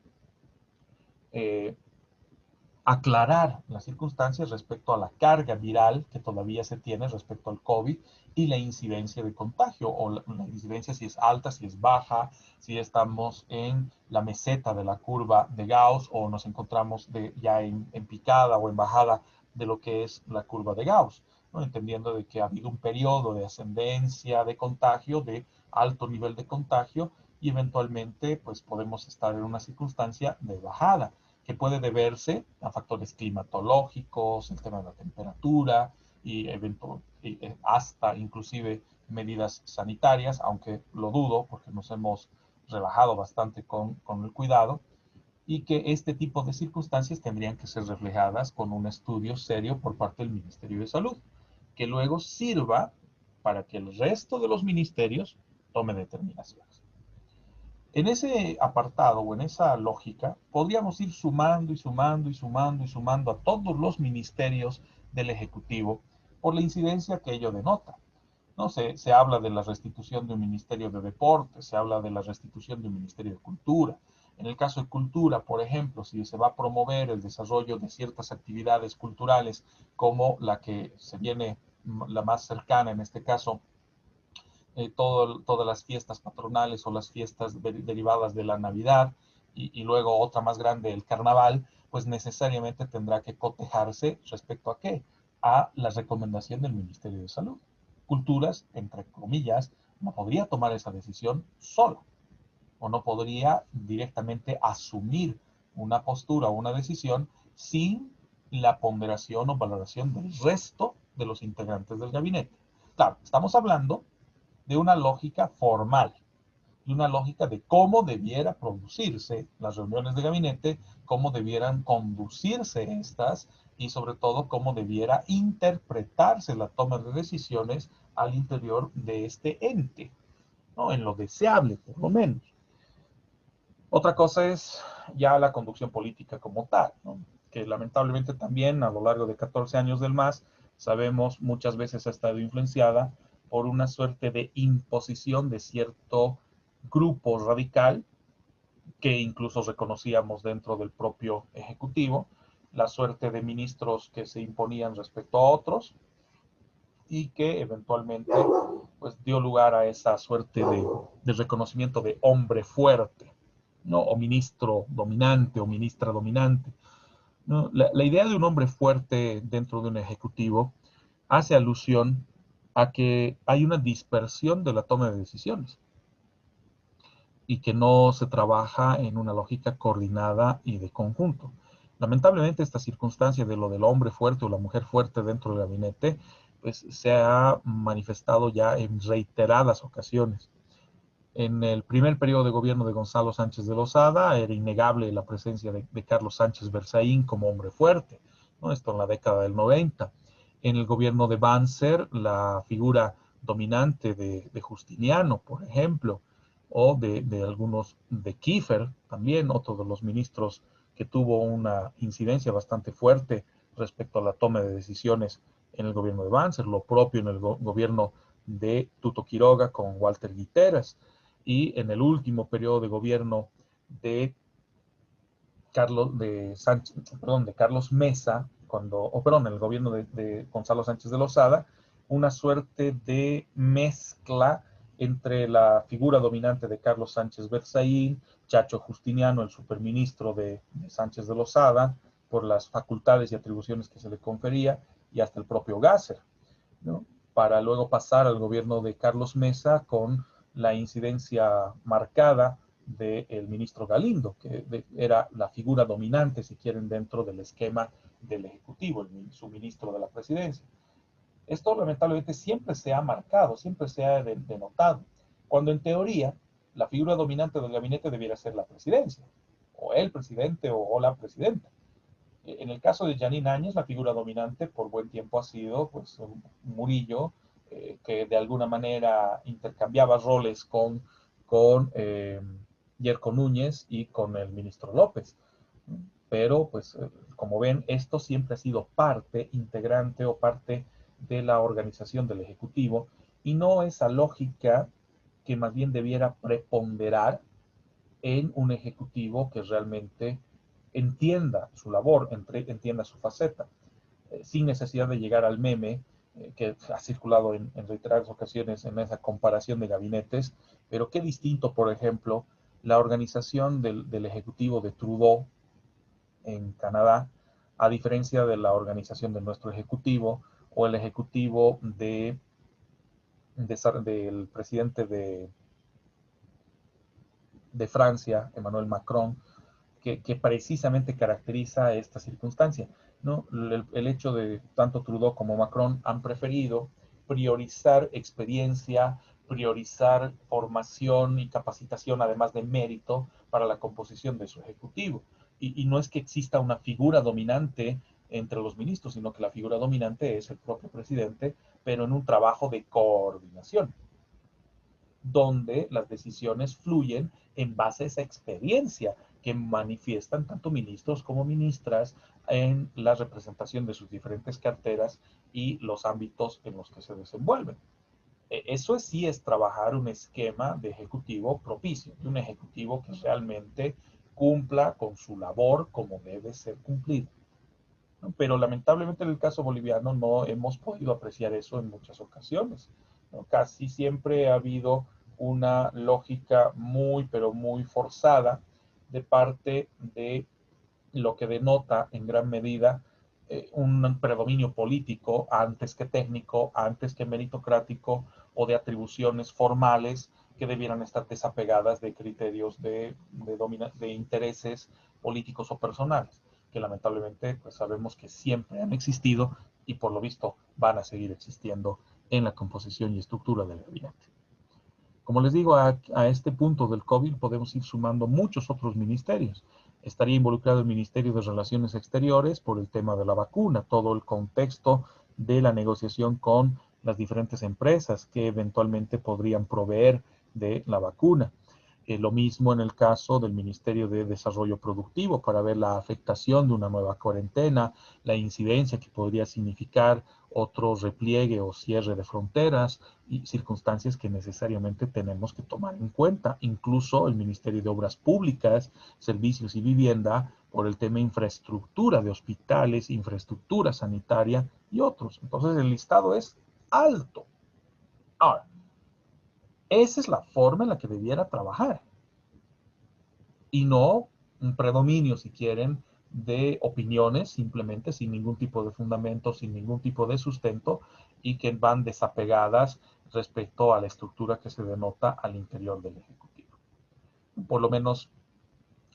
[SPEAKER 1] aclarar las circunstancias respecto a la carga viral que todavía se tiene respecto al COVID y la incidencia de contagio, o la incidencia si es alta, si es baja, si estamos en la meseta de la curva de Gauss o nos encontramos ya en picada o en bajada de lo que es la curva de Gauss, ¿no? Entendiendo de que ha habido un periodo de ascendencia de contagio, de alto nivel de contagio, y eventualmente pues podemos estar en una circunstancia de bajada, que puede deberse a factores climatológicos, el tema de la temperatura y hasta inclusive medidas sanitarias, aunque lo dudo porque nos hemos relajado bastante con el cuidado, y que este tipo de circunstancias tendrían que ser reflejadas con un estudio serio por parte del Ministerio de Salud, que luego sirva para que el resto de los ministerios tome determinaciones. En ese apartado o en esa lógica, podríamos ir sumando y sumando y sumando y sumando a todos los ministerios del Ejecutivo por la incidencia que ello denota. ¿No? Se habla de la restitución de un Ministerio de Deportes, se habla de la restitución de un Ministerio de Cultura. En el caso de Cultura, por ejemplo, si se va a promover el desarrollo de ciertas actividades culturales como la que se viene, la más cercana en este caso, todas las fiestas patronales o las fiestas derivadas de la Navidad y luego otra más grande, el Carnaval, pues necesariamente tendrá que cotejarse respecto a qué? A la recomendación del Ministerio de Salud. Culturas, entre comillas, no podría tomar esa decisión sola o no podría directamente asumir una postura o una decisión sin la ponderación o valoración del resto de los integrantes del gabinete. Claro, estamos hablando de una lógica formal, de una lógica de cómo debiera producirse las reuniones de gabinete, cómo debieran conducirse estas y sobre todo cómo debiera interpretarse la toma de decisiones al interior de este ente, ¿no? En lo deseable, por lo menos. Otra cosa es ya la conducción política como tal, ¿no? Que lamentablemente también a lo largo de 14 años del MAS, sabemos muchas veces ha estado influenciada por una suerte de imposición de cierto grupo radical que incluso reconocíamos dentro del propio Ejecutivo, la suerte de ministros que se imponían respecto a otros y que eventualmente pues, dio lugar a esa suerte de reconocimiento de hombre fuerte, ¿no? O ministro dominante o ministra dominante, ¿no? La idea de un hombre fuerte dentro de un ejecutivo hace alusión a que hay una dispersión de la toma de decisiones y que no se trabaja en una lógica coordinada y de conjunto. Lamentablemente esta circunstancia de lo del hombre fuerte o la mujer fuerte dentro del gabinete pues se ha manifestado ya en reiteradas ocasiones. En el primer periodo de gobierno de Gonzalo Sánchez de Lozada era innegable la presencia de Carlos Sánchez Berzaín como hombre fuerte, ¿no? Esto en la década del 90. En el gobierno de Banzer, la figura dominante de Justiniano, por ejemplo, o de algunos de Kiefer, también otro de los ministros que tuvo una incidencia bastante fuerte respecto a la toma de decisiones en el gobierno de Banzer, lo propio en el gobierno de Tuto Quiroga con Walter Guiteras, y en el último periodo de gobierno de Carlos Mesa, en el gobierno de Gonzalo Sánchez de Lozada, una suerte de mezcla entre la figura dominante de Carlos Sánchez Berzaín, Chacho Justiniano, el superministro de Sánchez de Lozada, por las facultades y atribuciones que se le confería, y hasta el propio Gasser, ¿no? Para luego pasar al gobierno de Carlos Mesa con la incidencia marcada del ministro Galindo, que era la figura dominante, si quieren, dentro del esquema del Ejecutivo, su ministro de la Presidencia. Esto lamentablemente siempre se ha marcado, siempre se ha denotado, cuando en teoría la figura dominante del gabinete debiera ser la presidencia, o el presidente o la presidenta. En el caso de Janine Áñez, la figura dominante por buen tiempo ha sido pues, Murillo, que de alguna manera intercambiaba roles con Yerko Núñez y con el ministro López. Pero, pues, como ven, esto siempre ha sido parte integrante o parte de la organización del Ejecutivo y no esa lógica que más bien debiera preponderar en un Ejecutivo que realmente entienda su labor, entienda su faceta, sin necesidad de llegar al meme que ha circulado en reiteradas ocasiones en esa comparación de gabinetes, pero qué distinto, por ejemplo, la organización del Ejecutivo de Trudeau en Canadá, a diferencia de la organización de nuestro Ejecutivo o el Ejecutivo del presidente de Francia, Emmanuel Macron, que precisamente caracteriza esta circunstancia, ¿no? El hecho de tanto Trudeau como Macron han preferido priorizar experiencia, priorizar formación y capacitación, además de mérito, para la composición de su ejecutivo. Y no es que exista una figura dominante entre los ministros, sino que la figura dominante es el propio presidente, pero en un trabajo de coordinación, donde las decisiones fluyen en base a esa experiencia que manifiestan tanto ministros como ministras en la representación de sus diferentes carteras y los ámbitos en los que se desenvuelven. Eso sí es trabajar un esquema de ejecutivo propicio, de un ejecutivo que realmente cumpla con su labor como debe ser cumplido. Pero lamentablemente en el caso boliviano no hemos podido apreciar eso en muchas ocasiones, ¿no? Casi siempre ha habido una lógica muy, pero muy forzada de parte de lo que denota en gran medida un predominio político antes que técnico, antes que meritocrático o de atribuciones formales que debieran estar desapegadas de criterios de intereses políticos o personales, que lamentablemente pues sabemos que siempre han existido y por lo visto van a seguir existiendo en la composición y estructura del gabinete. Como les digo, a este punto del COVID podemos ir sumando muchos otros ministerios. Estaría involucrado el Ministerio de Relaciones Exteriores por el tema de la vacuna, todo el contexto de la negociación con las diferentes empresas que eventualmente podrían proveer de la vacuna. Lo mismo en el caso del Ministerio de Desarrollo Productivo para ver la afectación de una nueva cuarentena, la incidencia que podría significar otro repliegue o cierre de fronteras y circunstancias que necesariamente tenemos que tomar en cuenta. Incluso el Ministerio de Obras Públicas, Servicios y Vivienda por el tema infraestructura de hospitales, infraestructura sanitaria y otros. Entonces el listado es alto. Ahora, esa es la forma en la que debiera trabajar. Y no un predominio, si quieren, de opiniones simplemente sin ningún tipo de fundamento, sin ningún tipo de sustento y que van desapegadas respecto a la estructura que se denota al interior del Ejecutivo. Por lo menos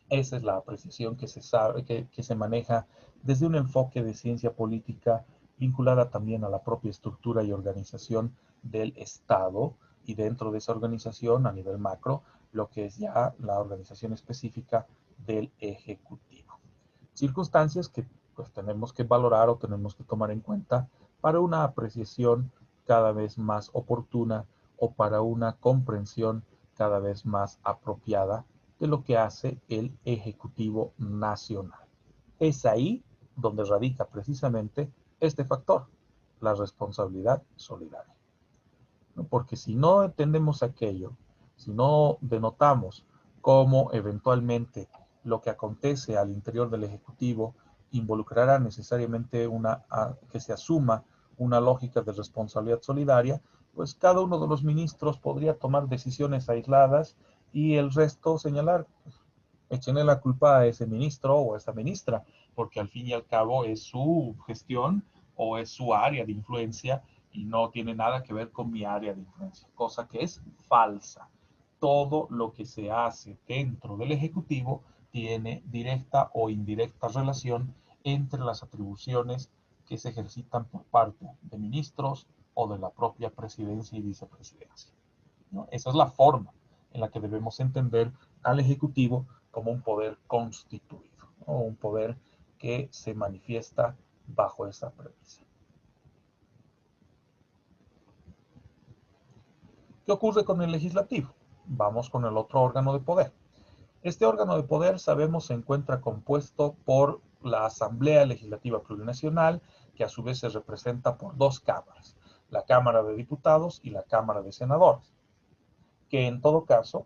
[SPEAKER 1] esa es la apreciación que se sabe, que se maneja desde un enfoque de ciencia política vinculada también a la propia estructura y organización del Estado y dentro de esa organización a nivel macro, lo que es ya la organización específica del Ejecutivo. Circunstancias que pues tenemos que valorar o tenemos que tomar en cuenta para una apreciación cada vez más oportuna o para una comprensión cada vez más apropiada de lo que hace el Ejecutivo Nacional. Es ahí donde radica precisamente este factor, la responsabilidad solidaria. Porque si no entendemos aquello, si no denotamos cómo eventualmente lo que acontece al interior del Ejecutivo involucrará necesariamente que se asuma una lógica de responsabilidad solidaria, pues cada uno de los ministros podría tomar decisiones aisladas y el resto señalar, pues, échenle la culpa a ese ministro o a esa ministra, porque al fin y al cabo es su gestión o es su área de influencia y no tiene nada que ver con mi área de influencia, cosa que es falsa. Todo lo que se hace dentro del Ejecutivo tiene directa o indirecta relación entre las atribuciones que se ejercitan por parte de ministros o de la propia presidencia y vicepresidencia, ¿no? Esa es la forma en la que debemos entender al Ejecutivo como un poder constituido, ¿no? Un poder que se manifiesta bajo esa premisa. ¿Qué ocurre con el legislativo? Vamos con el otro órgano de poder. Este órgano de poder, sabemos, se encuentra compuesto por la Asamblea Legislativa Plurinacional, que a su vez se representa por dos cámaras, la Cámara de Diputados y la Cámara de Senadores, que en todo caso,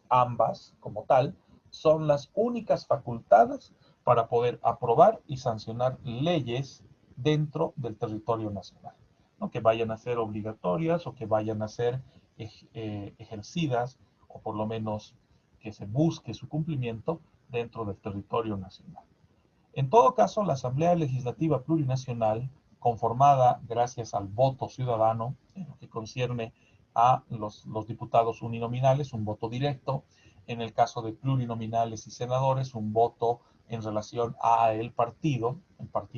[SPEAKER 1] ambas, como tal, son las únicas facultadas para poder aprobar y sancionar leyes dentro del territorio nacional, ¿no? Que vayan a ser obligatorias o que vayan a ser ejercidas, o por lo menos que se busque su cumplimiento dentro del territorio nacional. En todo caso, la Asamblea Legislativa Plurinacional, conformada gracias al voto ciudadano, en lo que concierne a los diputados uninominales, un voto directo; en el caso de plurinominales y senadores, un voto en relación a el partido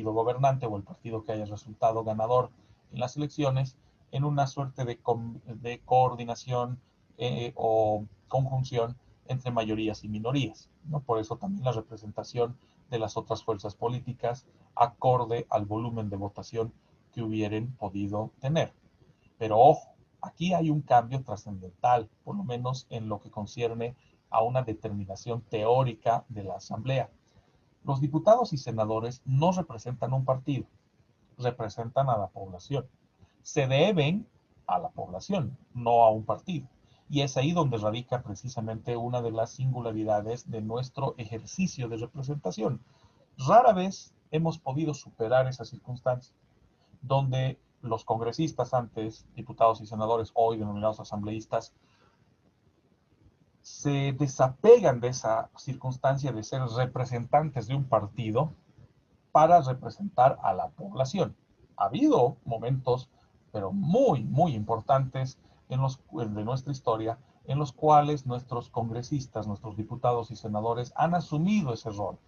[SPEAKER 1] gobernante o el partido que haya resultado ganador en las elecciones, en una suerte de coordinación o conjunción entre mayorías y minorías, ¿no? Por eso también la representación de las otras fuerzas políticas acorde al volumen de votación que hubieran podido tener. Pero ojo, aquí hay un cambio trascendental, por lo menos en lo que concierne a una determinación teórica de la Asamblea. Los diputados y senadores no representan un partido, representan a la población. Se deben a la población, no a un partido. Y es ahí donde radica precisamente una de las singularidades de nuestro ejercicio de representación. Rara vez hemos podido superar esa circunstancia, donde los congresistas, antes diputados y senadores, hoy denominados asambleístas, se desapegan de esa circunstancia de ser representantes de un partido para representar a la población. Ha habido momentos, pero muy, muy importantes de nuestra historia, en los cuales nuestros congresistas, nuestros diputados y senadores han asumido ese rol,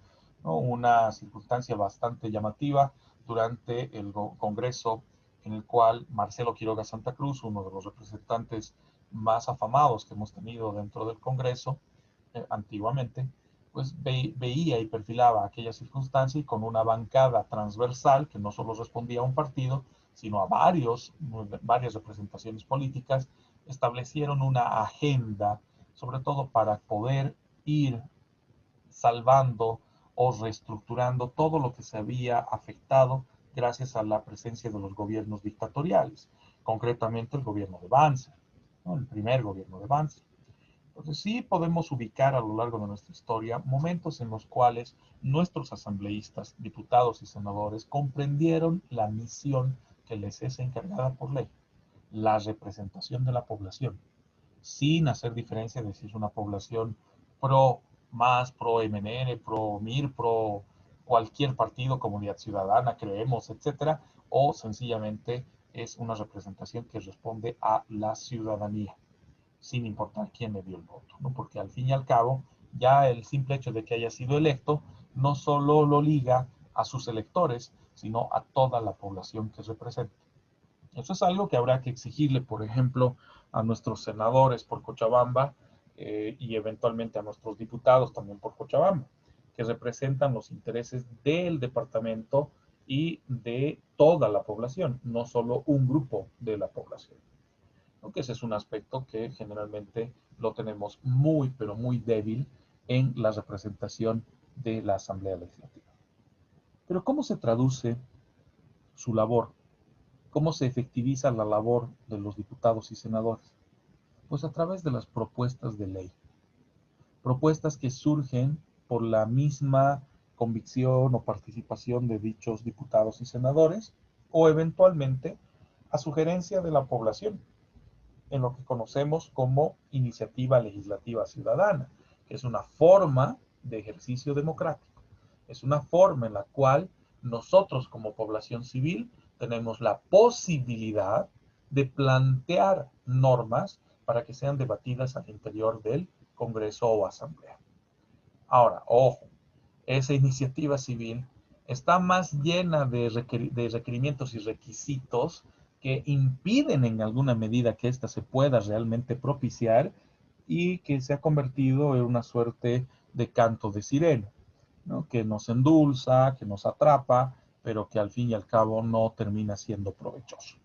[SPEAKER 1] ¿no? Una circunstancia bastante llamativa durante el Congreso, en el cual Marcelo Quiroga Santa Cruz, uno de los representantes más afamados que hemos tenido dentro del Congreso antiguamente, pues veía y perfilaba aquella circunstancia, y con una bancada transversal que no solo respondía a un partido, sino a varias representaciones políticas, establecieron una agenda, sobre todo para poder ir salvando o reestructurando todo lo que se había afectado gracias a la presencia de los gobiernos dictatoriales, concretamente el gobierno de Banzer, ¿no? El primer gobierno de Banzer. Entonces sí podemos ubicar a lo largo de nuestra historia momentos en los cuales nuestros asambleístas, diputados y senadores comprendieron la misión que les es encargada por ley, la representación de la población, sin hacer diferencia de si es una población pro MAS, pro MNR, pro MIR, pro cualquier partido, Comunidad Ciudadana, Creemos, etcétera, o sencillamente es una representación que responde a la ciudadanía, sin importar quién le dio el voto, ¿no? Porque al fin y al cabo, ya el simple hecho de que haya sido electo no solo lo liga a sus electores, sino a toda la población que representa. Eso es algo que habrá que exigirle, por ejemplo, a nuestros senadores por Cochabamba y eventualmente a nuestros diputados también por Cochabamba, que representan los intereses del departamento y de toda la población, no solo un grupo de la población. Aunque ese es un aspecto que generalmente lo tenemos muy, pero muy débil en la representación de la Asamblea Legislativa. Pero ¿cómo se traduce su labor? ¿Cómo se efectiviza la labor de los diputados y senadores? Pues a través de las propuestas de ley. Propuestas que surgen por la misma convicción o participación de dichos diputados y senadores, o eventualmente a sugerencia de la población, en lo que conocemos como iniciativa legislativa ciudadana, que es una forma de ejercicio democrático. Es una forma en la cual nosotros como población civil tenemos la posibilidad de plantear normas para que sean debatidas al interior del Congreso o Asamblea. Ahora, ojo, esa iniciativa civil está más llena de requerimientos y requisitos que impiden en alguna medida que ésta se pueda realmente propiciar y que se ha convertido en una suerte de canto de sirena, ¿no? Que nos endulza, que nos atrapa, pero que al fin y al cabo no termina siendo provechoso,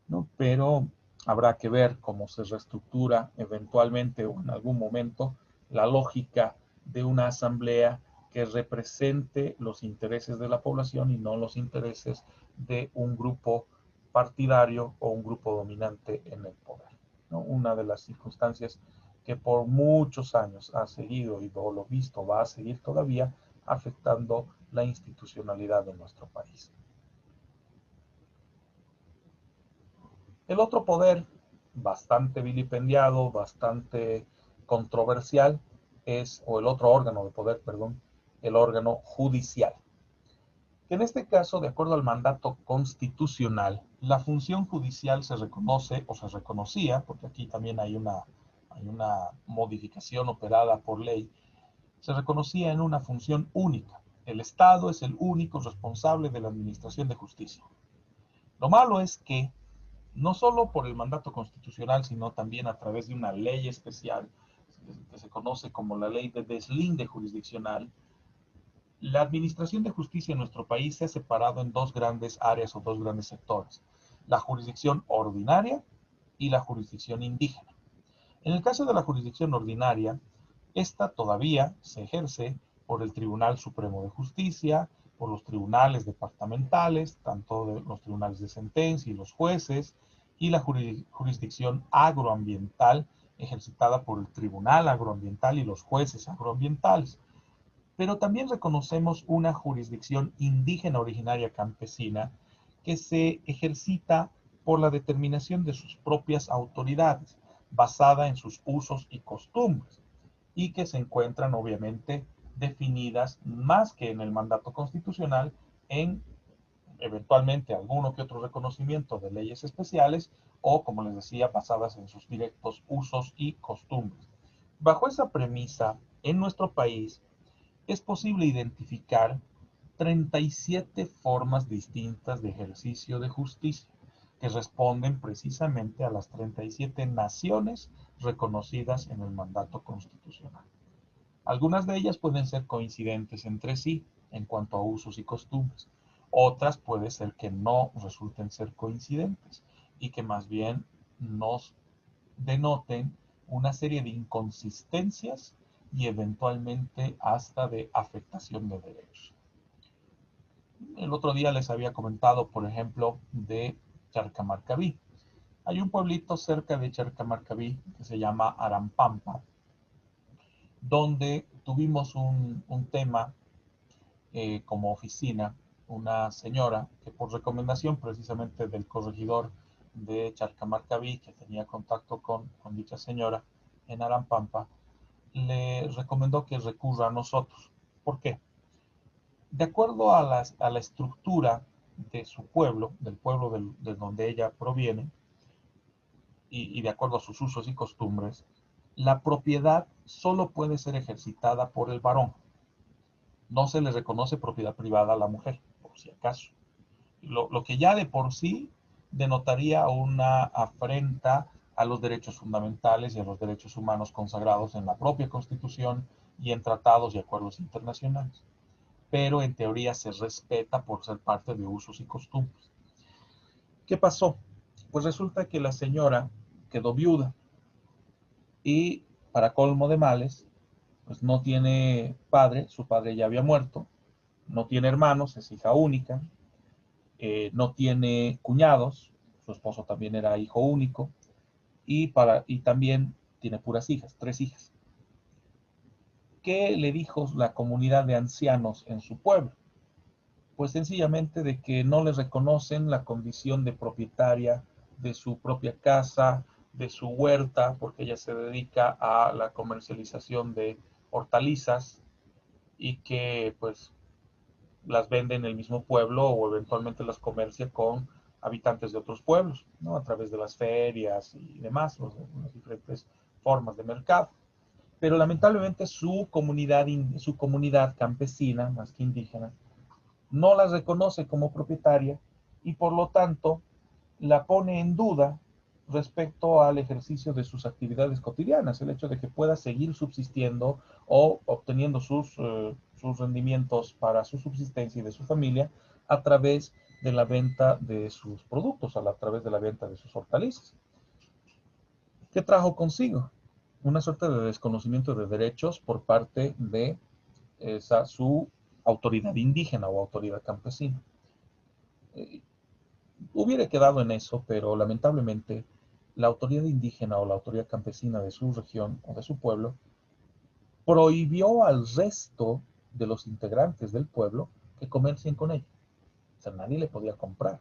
[SPEAKER 1] ¿no? Pero habrá que ver cómo se reestructura eventualmente o en algún momento la lógica de una asamblea que represente los intereses de la población y no los intereses de un grupo partidario o un grupo dominante en el poder, ¿no? Una de las circunstancias que por muchos años ha seguido y por lo visto va a seguir todavía afectando la institucionalidad de nuestro país. El otro poder, bastante vilipendiado, bastante controversial, o el otro órgano de poder, perdón, el órgano judicial. Que en este caso, de acuerdo al mandato constitucional, la función judicial se reconoce o se reconocía, porque aquí también hay una modificación operada por ley, se reconocía en una función única. El Estado es el único responsable de la administración de justicia. Lo malo es que no solo por el mandato constitucional, sino también a través de una ley especial, que se conoce como la ley de deslinde jurisdiccional, la administración de justicia en nuestro país se ha separado en dos grandes áreas o dos grandes sectores: la jurisdicción ordinaria y la jurisdicción indígena. En el caso de la jurisdicción ordinaria, esta todavía se ejerce por el Tribunal Supremo de Justicia, por los tribunales departamentales, tanto de los tribunales de sentencia y los jueces, y la jurisdicción agroambiental, ejercitada por el Tribunal Agroambiental y los jueces agroambientales. Pero también reconocemos una jurisdicción indígena originaria campesina que se ejercita por la determinación de sus propias autoridades, basada en sus usos y costumbres, y que se encuentran obviamente definidas más que en el mandato constitucional en eventualmente alguno que otro reconocimiento de leyes especiales o, como les decía, basadas en sus directos usos y costumbres. Bajo esa premisa, en nuestro país es posible identificar 37 formas distintas de ejercicio de justicia que responden precisamente a las 37 naciones reconocidas en el mandato constitucional. Algunas de ellas pueden ser coincidentes entre sí en cuanto a usos y costumbres. Otras puede ser que no resulten ser coincidentes y que más bien nos denoten una serie de inconsistencias y eventualmente hasta de afectación de derechos. El otro día les había comentado, por ejemplo, de Charcamarcaví. Hay un pueblito cerca de Charcamarcaví que se llama Arampampa, donde tuvimos un tema como oficina, una señora que por recomendación precisamente del corregidor de Charcamarcaví, que tenía contacto con dicha señora en Arampampa, le recomendó que recurra a nosotros. ¿Por qué? De acuerdo a la estructura de su pueblo, del pueblo de donde ella proviene, y de acuerdo a sus usos y costumbres, la propiedad solo puede ser ejercitada por el varón. No se le reconoce propiedad privada a la mujer, por si acaso. Lo que ya de por sí denotaría una afrenta a los derechos fundamentales y a los derechos humanos consagrados en la propia Constitución y en tratados y acuerdos internacionales. Pero en teoría se respeta por ser parte de usos y costumbres. ¿Qué pasó? Pues resulta que la señora quedó viuda y, para colmo de males, pues no tiene padre, su padre ya había muerto, no tiene hermanos, es hija única, no tiene cuñados, su esposo también era hijo único, y también tiene puras hijas, 3 hijas. ¿Qué le dijo la comunidad de ancianos en su pueblo? Pues sencillamente de que no le reconocen la condición de propietaria de su propia casa, de su huerta, porque ella se dedica a la comercialización de hortalizas, y que pues las vende en el mismo pueblo o eventualmente las comercia con habitantes de otros pueblos, ¿no? A través de las ferias y demás, las diferentes formas de mercado. Pero lamentablemente su comunidad campesina, más que indígena, no la reconoce como propietaria y por lo tanto la pone en duda respecto al ejercicio de sus actividades cotidianas, el hecho de que pueda seguir subsistiendo o obteniendo sus rendimientos para su subsistencia y de su familia a través de la venta de sus productos, a través de la venta de sus hortalizas. ¿Qué trajo consigo? Una suerte de desconocimiento de derechos por parte de su autoridad indígena o autoridad campesina. Hubiera quedado en eso, pero lamentablemente la autoridad indígena o la autoridad campesina de su región o de su pueblo prohibió al resto de los integrantes del pueblo que comercien con ella. O sea, nadie le podía comprar,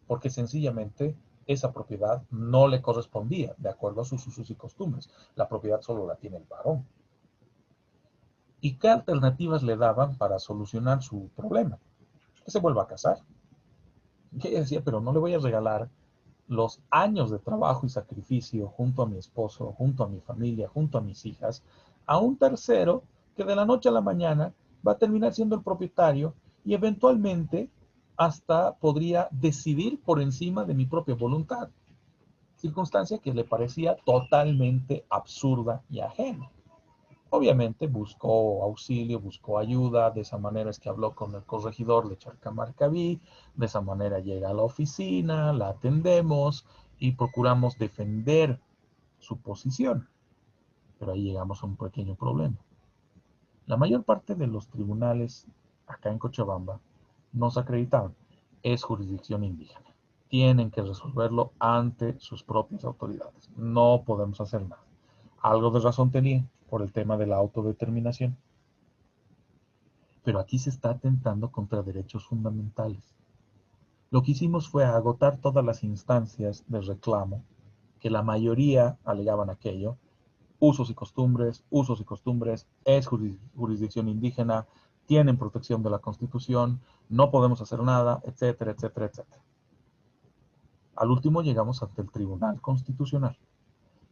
[SPEAKER 1] porque sencillamente esa propiedad no le correspondía de acuerdo a sus usos y costumbres. La propiedad solo la tiene el varón. ¿Y qué alternativas le daban para solucionar su problema? Que se vuelva a casar. Y ella decía, pero no le voy a regalar los años de trabajo y sacrificio junto a mi esposo, junto a mi familia, junto a mis hijas, a un tercero que de la noche a la mañana va a terminar siendo el propietario y eventualmente hasta podría decidir por encima de mi propia voluntad. Circunstancia que le parecía totalmente absurda y ajena. Obviamente buscó auxilio, buscó ayuda, de esa manera es que habló con el corregidor de Charcamarcaví, de esa manera llega a la oficina, la atendemos y procuramos defender su posición. Pero ahí llegamos a un pequeño problema. La mayor parte de los tribunales acá en Cochabamba nos acreditaban, es jurisdicción indígena. Tienen que resolverlo ante sus propias autoridades. No podemos hacer nada. Algo de razón tenía por el tema de la autodeterminación. Pero aquí se está atentando contra derechos fundamentales. Lo que hicimos fue agotar todas las instancias de reclamo, que la mayoría alegaban aquello, usos y costumbres, es jurisdicción indígena, tienen protección de la Constitución, no podemos hacer nada, etcétera, etcétera, etcétera. Al último llegamos ante el Tribunal Constitucional.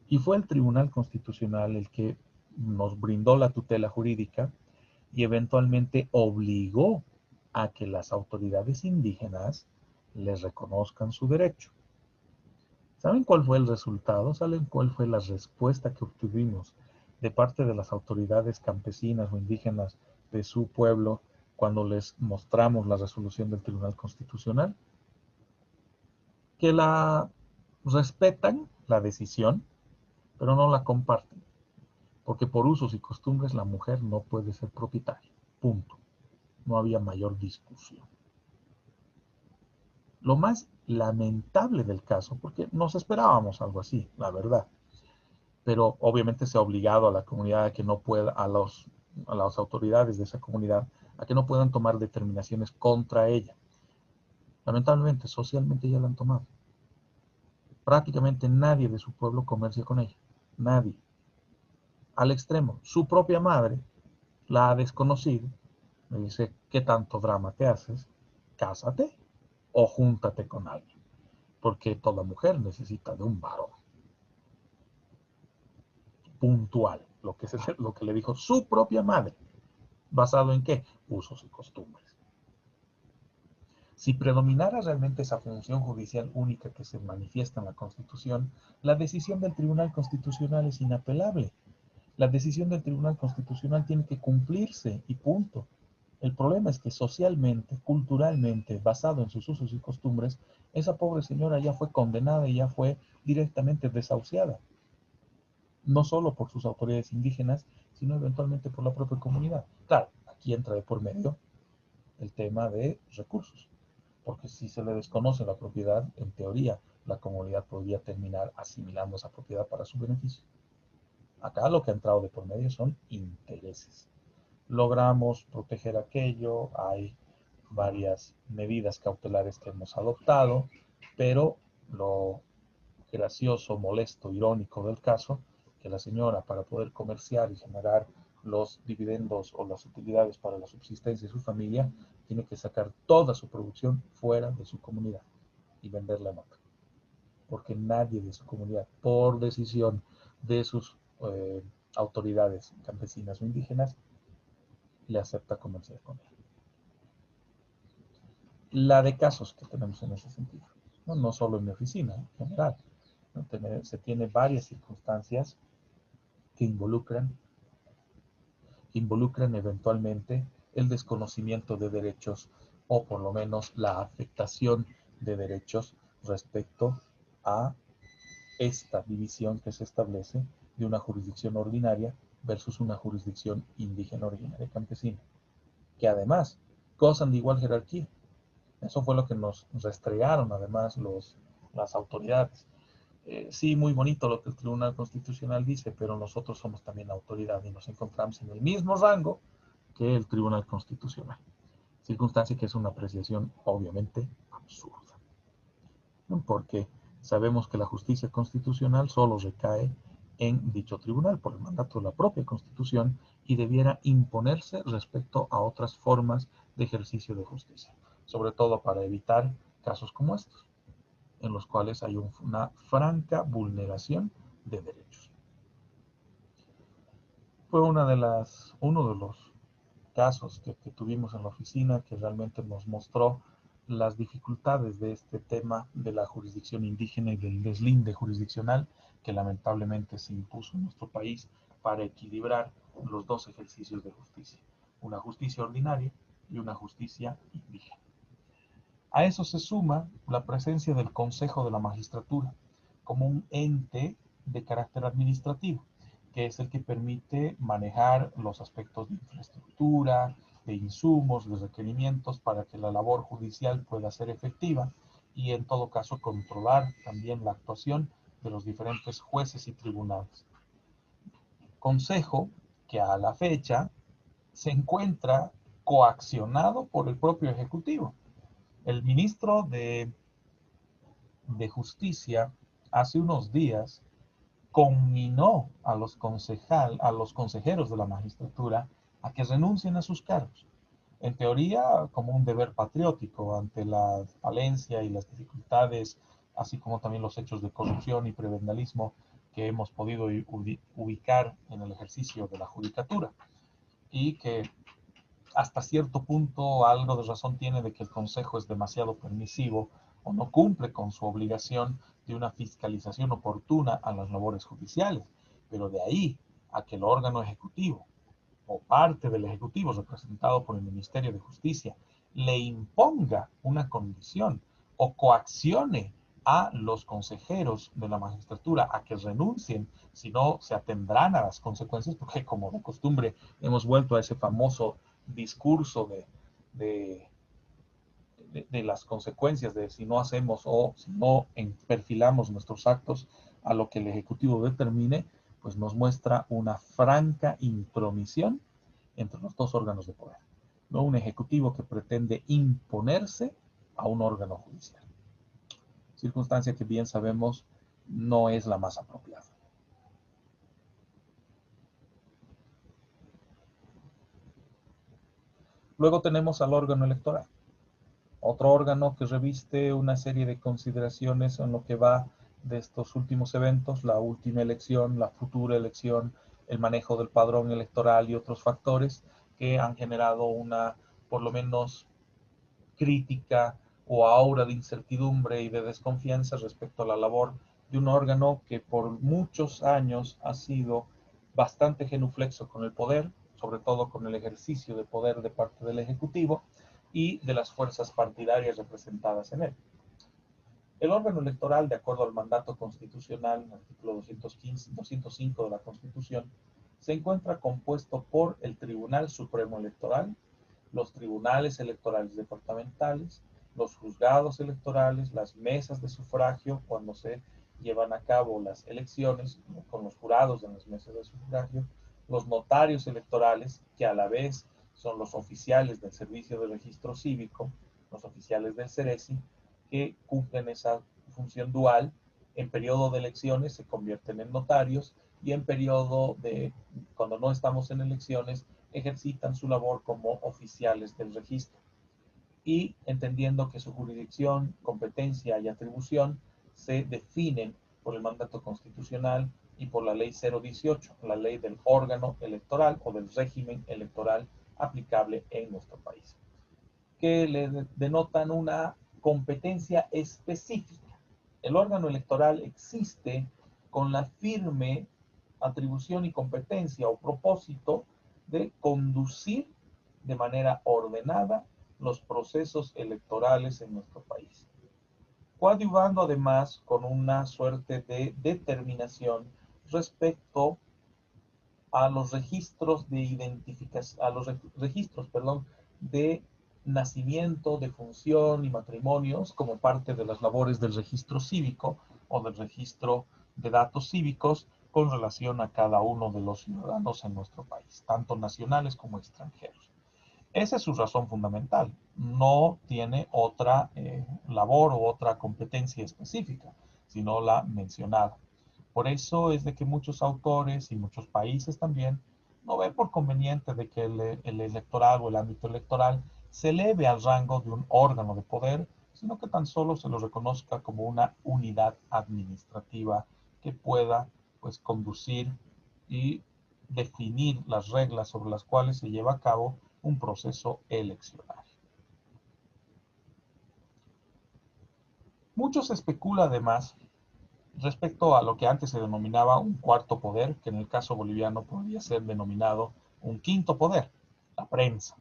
[SPEAKER 1] Y fue el Tribunal Constitucional el que nos brindó la tutela jurídica y eventualmente obligó a que las autoridades indígenas les reconozcan su derecho. ¿Saben cuál fue el resultado? ¿Saben cuál fue la respuesta que obtuvimos de parte de las autoridades campesinas o indígenas de su pueblo cuando les mostramos la resolución del Tribunal Constitucional? Que la respetan, la decisión, pero no la comparten, porque por usos y costumbres la mujer no puede ser propietaria. Punto. No había mayor discusión. Lo más lamentable del caso, porque nos esperábamos algo así, la verdad, pero obviamente se ha obligado a la comunidad a que no pueda, a las autoridades de esa comunidad, a que no puedan tomar determinaciones contra ella. Lamentablemente, socialmente ya la han tomado. Prácticamente nadie de su pueblo comercia con ella. Nadie. Al extremo, su propia madre la ha desconocido. Le dice, ¿qué tanto drama te haces? Cásate o júntate con alguien. Porque toda mujer necesita de un varón. Puntual. Lo que le dijo su propia madre. ¿Basado en qué? Usos y costumbres. Si predominara realmente esa función judicial única que se manifiesta en la Constitución, la decisión del Tribunal Constitucional es inapelable. La decisión del Tribunal Constitucional tiene que cumplirse y punto. El problema es que socialmente, culturalmente, basado en sus usos y costumbres, esa pobre señora ya fue condenada y ya fue directamente desahuciada. No solo por sus autoridades indígenas, sino eventualmente por la propia comunidad. Claro, aquí entra de por medio el tema de recursos, porque si se le desconoce la propiedad, en teoría, la comunidad podría terminar asimilando esa propiedad para su beneficio. Acá lo que ha entrado de por medio son intereses. Logramos proteger aquello, hay varias medidas cautelares que hemos adoptado, pero lo gracioso, molesto, irónico del caso, que la señora para poder comerciar y generar los dividendos o las utilidades para la subsistencia de su familia, tiene que sacar toda su producción fuera de su comunidad y venderla en otra. Porque nadie de su comunidad, por decisión de sus autoridades campesinas o indígenas, le acepta comerciar con él. La de casos que tenemos en ese sentido, no solo en mi oficina, en general, ¿no? Se tiene varias circunstancias que involucran eventualmente el desconocimiento de derechos o por lo menos la afectación de derechos respecto a esta división que se establece de una jurisdicción ordinaria versus una jurisdicción indígena originaria campesina, que además gozan de igual jerarquía. Eso fue lo que nos restregaron además las autoridades. Sí, muy bonito lo que el Tribunal Constitucional dice, pero nosotros somos también autoridad y nos encontramos en el mismo rango que el Tribunal Constitucional. Circunstancia que es una apreciación obviamente absurda, ¿no? Porque sabemos que la justicia constitucional solo recae en dicho tribunal por el mandato de la propia Constitución y debiera imponerse respecto a otras formas de ejercicio de justicia, sobre todo para evitar casos como estos, en los cuales hay una franca vulneración de derechos. Fue uno de los casos que tuvimos en la oficina que realmente nos mostró las dificultades de este tema de la jurisdicción indígena y del deslinde jurisdiccional que lamentablemente se impuso en nuestro país para equilibrar los dos ejercicios de justicia, una justicia ordinaria y una justicia indígena. A eso se suma la presencia del Consejo de la Magistratura como un ente de carácter administrativo, que es el que permite manejar los aspectos de infraestructura, de insumos, de requerimientos para que la labor judicial pueda ser efectiva y en todo caso controlar también la actuación de los diferentes jueces y tribunales. Consejo que a la fecha se encuentra coaccionado por el propio Ejecutivo. El ministro de Justicia hace unos días conminó a los consejeros de la magistratura a que renuncien a sus cargos. En teoría, como un deber patriótico ante la falencia y las dificultades, así como también los hechos de corrupción y prebendalismo que hemos podido ubicar en el ejercicio de la judicatura. Y que hasta cierto punto algo de razón tiene de que el Consejo es demasiado permisivo o no cumple con su obligación de una fiscalización oportuna a las labores judiciales. Pero de ahí a que el órgano ejecutivo o parte del ejecutivo representado por el Ministerio de Justicia le imponga una condición o coaccione a los consejeros de la magistratura a que renuncien, si no se atendrán a las consecuencias, porque como de costumbre hemos vuelto a ese famoso discurso de las consecuencias de si no hacemos o si no perfilamos nuestros actos a lo que el Ejecutivo determine, pues nos muestra una franca intromisión entre los dos órganos de poder, ¿no? Un Ejecutivo que pretende imponerse a un órgano judicial. Circunstancia que bien sabemos no es la más apropiada. Luego tenemos al órgano electoral. Otro órgano que reviste una serie de consideraciones en lo que va de estos últimos eventos, la última elección, la futura elección, el manejo del padrón electoral y otros factores que han generado una, por lo menos, crítica o aura de incertidumbre y de desconfianza respecto a la labor de un órgano que por muchos años ha sido bastante genuflexo con el poder, sobre todo con el ejercicio de poder de parte del Ejecutivo y de las fuerzas partidarias representadas en él. El órgano electoral, de acuerdo al mandato constitucional, en el artículo 205 de la Constitución, se encuentra compuesto por el Tribunal Supremo Electoral, los tribunales electorales departamentales, los juzgados electorales, las mesas de sufragio cuando se llevan a cabo las elecciones, con los jurados en las mesas de sufragio, los notarios electorales, que a la vez son los oficiales del Servicio de Registro Cívico, los oficiales del CERECI, que cumplen esa función dual. En periodo de elecciones se convierten en notarios y en periodo de, cuando no estamos en elecciones, ejercitan su labor como oficiales del registro. Y entendiendo que su jurisdicción, competencia y atribución se definen por el mandato constitucional y por la ley 018, la ley del órgano electoral o del régimen electoral aplicable en nuestro país, que le denotan una competencia específica. El órgano electoral existe con la firme atribución y competencia o propósito de conducir de manera ordenada los procesos electorales en nuestro país, coadyuvando además con una suerte de determinación respecto a los registros de identificación, a los registros, perdón, de nacimiento, defunción y matrimonios como parte de las labores del registro cívico o del registro de datos cívicos con relación a cada uno de los ciudadanos en nuestro país, tanto nacionales como extranjeros. Esa es su razón fundamental. No tiene otra labor o otra competencia específica, sino la mencionada. Por eso es de que muchos autores y muchos países también no ven por conveniente de que el electoral o el ámbito electoral se eleve al rango de un órgano de poder, sino que tan solo se lo reconozca como una unidad administrativa que pueda, pues, conducir y definir las reglas sobre las cuales se lleva a cabo un proceso eleccionario. Mucho se especula además respecto a lo que antes se denominaba un cuarto poder, que en el caso boliviano podría ser denominado un quinto poder, la prensa,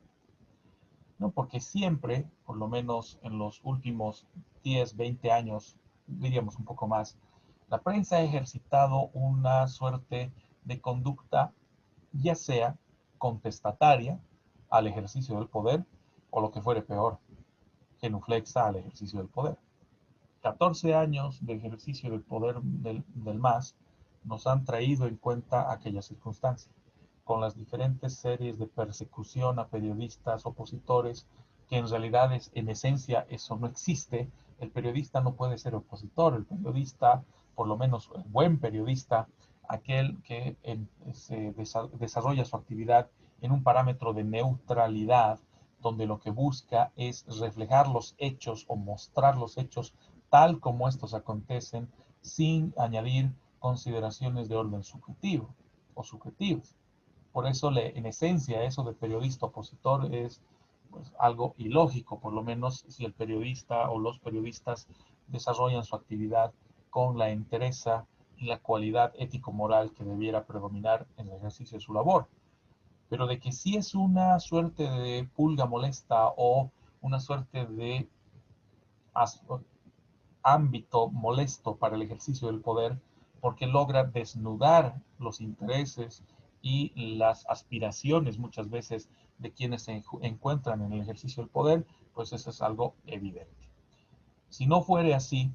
[SPEAKER 1] ¿no? Porque siempre, por lo menos en los últimos 10, 20 años, diríamos un poco más, la prensa ha ejercitado una suerte de conducta, ya sea contestataria al ejercicio del poder, o lo que fuere peor, genuflexa al ejercicio del poder. 14 años de ejercicio del poder del MAS nos han traído en cuenta aquella circunstancia, con las diferentes series de persecución a periodistas opositores, que en realidad en esencia eso no existe. El periodista no puede ser opositor, el periodista, por lo menos el buen periodista, aquel que se desarrolla su actividad en un parámetro de neutralidad, donde lo que busca es reflejar los hechos o mostrar los hechos tal como estos acontecen, sin añadir consideraciones de orden subjetivo o subjetivos. Por eso, en esencia, eso de periodista opositor es, pues, algo ilógico, por lo menos si el periodista o los periodistas desarrollan su actividad con la entereza y la cualidad ético-moral que debiera predominar en el ejercicio de su labor. Pero de que sí es una suerte de pulga molesta o una suerte de ámbito molesto para el ejercicio del poder, porque logra desnudar los intereses y las aspiraciones muchas veces de quienes se encuentran en el ejercicio del poder, pues eso es algo evidente. Si no fuera así,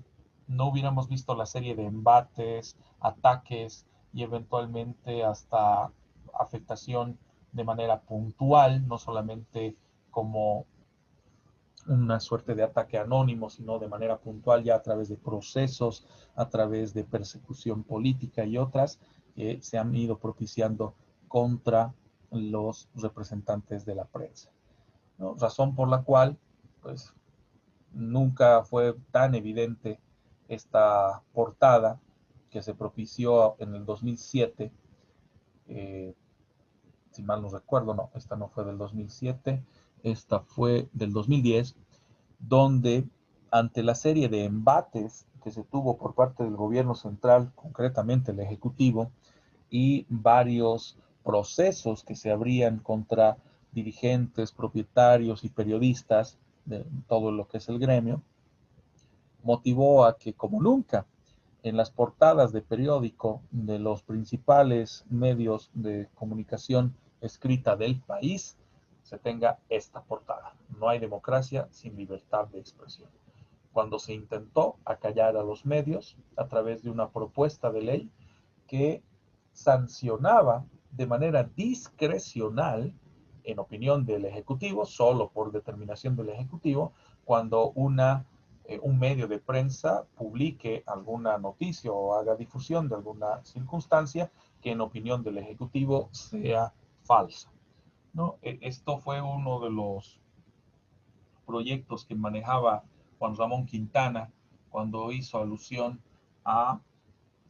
[SPEAKER 1] no hubiéramos visto la serie de embates, ataques y eventualmente hasta afectación de manera puntual, no solamente como una suerte de ataque anónimo, sino de manera puntual ya a través de procesos, a través de persecución política y otras que se han ido propiciando contra los representantes de la prensa, ¿no? Razón por la cual, pues, nunca fue tan evidente esta portada que se propició en el 2007, si mal no recuerdo, no, esta no fue del 2007, esta fue del 2010, donde ante la serie de embates que se tuvo por parte del gobierno central, concretamente el Ejecutivo, y varios procesos que se abrían contra dirigentes, propietarios y periodistas de todo lo que es el gremio, motivó a que, como nunca, en las portadas de periódico de los principales medios de comunicación escrita del país se tenga esta portada: no hay democracia sin libertad de expresión. Cuando se intentó acallar a los medios a través de una propuesta de ley que sancionaba de manera discrecional, en opinión del Ejecutivo, solo por determinación del Ejecutivo, cuando un medio de prensa publique alguna noticia o haga difusión de alguna circunstancia que en opinión del Ejecutivo sea falsa, ¿no? Esto fue uno de los proyectos que manejaba Juan Ramón Quintana cuando hizo alusión a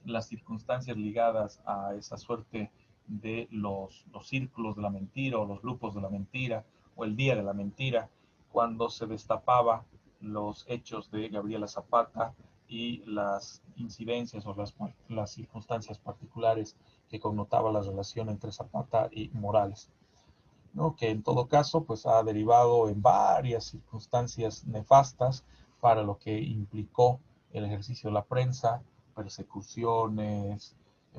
[SPEAKER 1] las circunstancias ligadas a esa suerte de los círculos de la mentira o los grupos de la mentira o el día de la mentira, cuando se destapaba los hechos de Gabriela Zapata y las incidencias o las circunstancias particulares que connotaba la relación entre Zapata y Morales, ¿no? Que en todo caso pues ha derivado en varias circunstancias nefastas para lo que implicó el ejercicio de la prensa, persecuciones,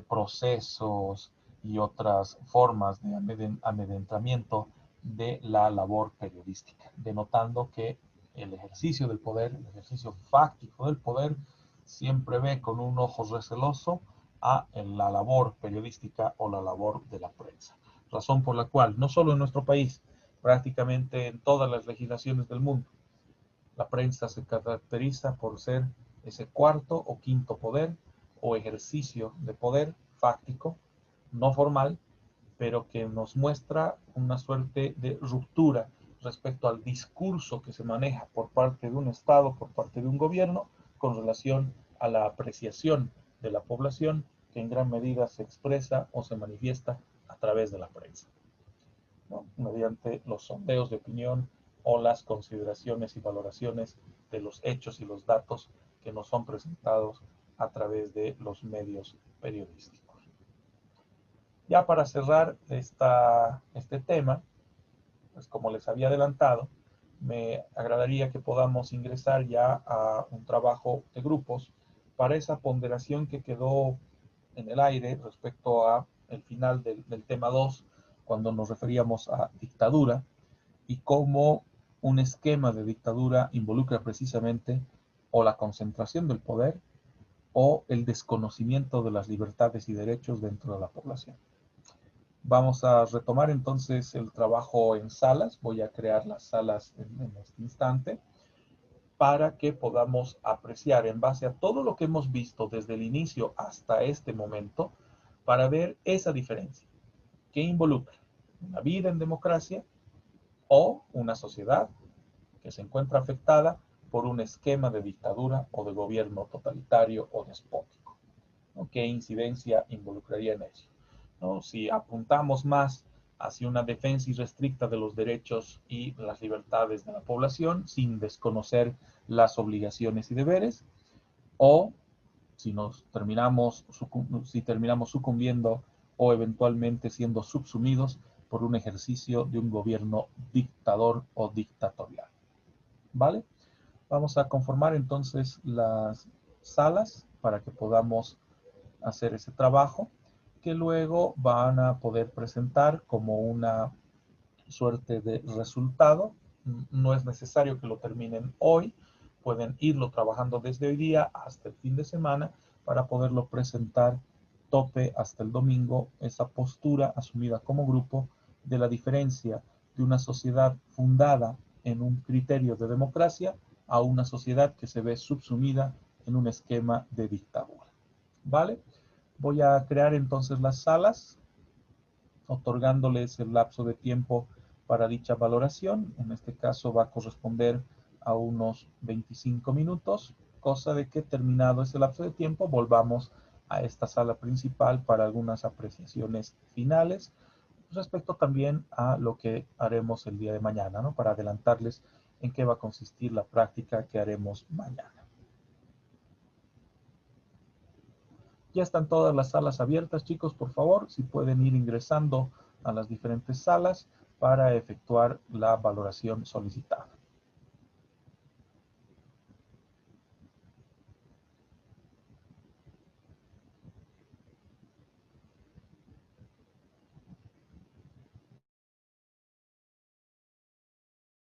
[SPEAKER 1] procesos y otras formas de amedrentamiento de la labor periodística, denotando que el ejercicio del poder, el ejercicio fáctico del poder, siempre ve con un ojo receloso a la labor periodística o la labor de la prensa. Razón por la cual, no solo en nuestro país, prácticamente en todas las legislaciones del mundo, la prensa se caracteriza por ser ese cuarto o quinto poder o ejercicio de poder fáctico, no formal, pero que nos muestra una suerte de ruptura respecto al discurso que se maneja por parte de un Estado, por parte de un gobierno, con relación a la apreciación de la población que en gran medida se expresa o se manifiesta a través de la prensa, ¿no? Mediante los sondeos de opinión o las consideraciones y valoraciones de los hechos y los datos que nos son presentados a través de los medios periodísticos. Ya para cerrar este tema, pues como les había adelantado, me agradaría que podamos ingresar ya a un trabajo de grupos para esa ponderación que quedó en el aire respecto a el final del tema 2, cuando nos referíamos a dictadura y cómo un esquema de dictadura involucra precisamente o la concentración del poder o el desconocimiento de las libertades y derechos dentro de la población. Vamos a retomar entonces el trabajo en salas. Voy a crear las salas en este instante para que podamos apreciar en base a todo lo que hemos visto desde el inicio hasta este momento, para ver esa diferencia que involucra una vida en democracia o una sociedad que se encuentra afectada por un esquema de dictadura o de gobierno totalitario o despótico, ¿no? ¿Qué incidencia involucraría en eso? ¿No? Si apuntamos más hacia una defensa irrestricta de los derechos y las libertades de la población, sin desconocer las obligaciones y deberes, o si terminamos sucumbiendo o eventualmente siendo subsumidos por un ejercicio de un gobierno dictador o dictatorial. ¿Vale? Vamos a conformar entonces las salas para que podamos hacer ese trabajo, que luego van a poder presentar como una suerte de resultado. No es necesario que lo terminen hoy, pueden irlo trabajando desde hoy día hasta el fin de semana para poderlo presentar tope hasta el domingo, esa postura asumida como grupo de la diferencia de una sociedad fundada en un criterio de democracia a una sociedad que se ve subsumida en un esquema de dictadura. ¿Vale? Voy a crear entonces las salas, otorgándoles el lapso de tiempo para dicha valoración. En este caso va a corresponder a unos 25 minutos, cosa de que terminado ese lapso de tiempo volvamos a esta sala principal para algunas apreciaciones finales, respecto también a lo que haremos el día de mañana, ¿no? Para adelantarles en qué va a consistir la práctica que haremos mañana. Ya están todas las salas abiertas, chicos, por favor, si pueden ir ingresando a las diferentes salas para efectuar la valoración solicitada.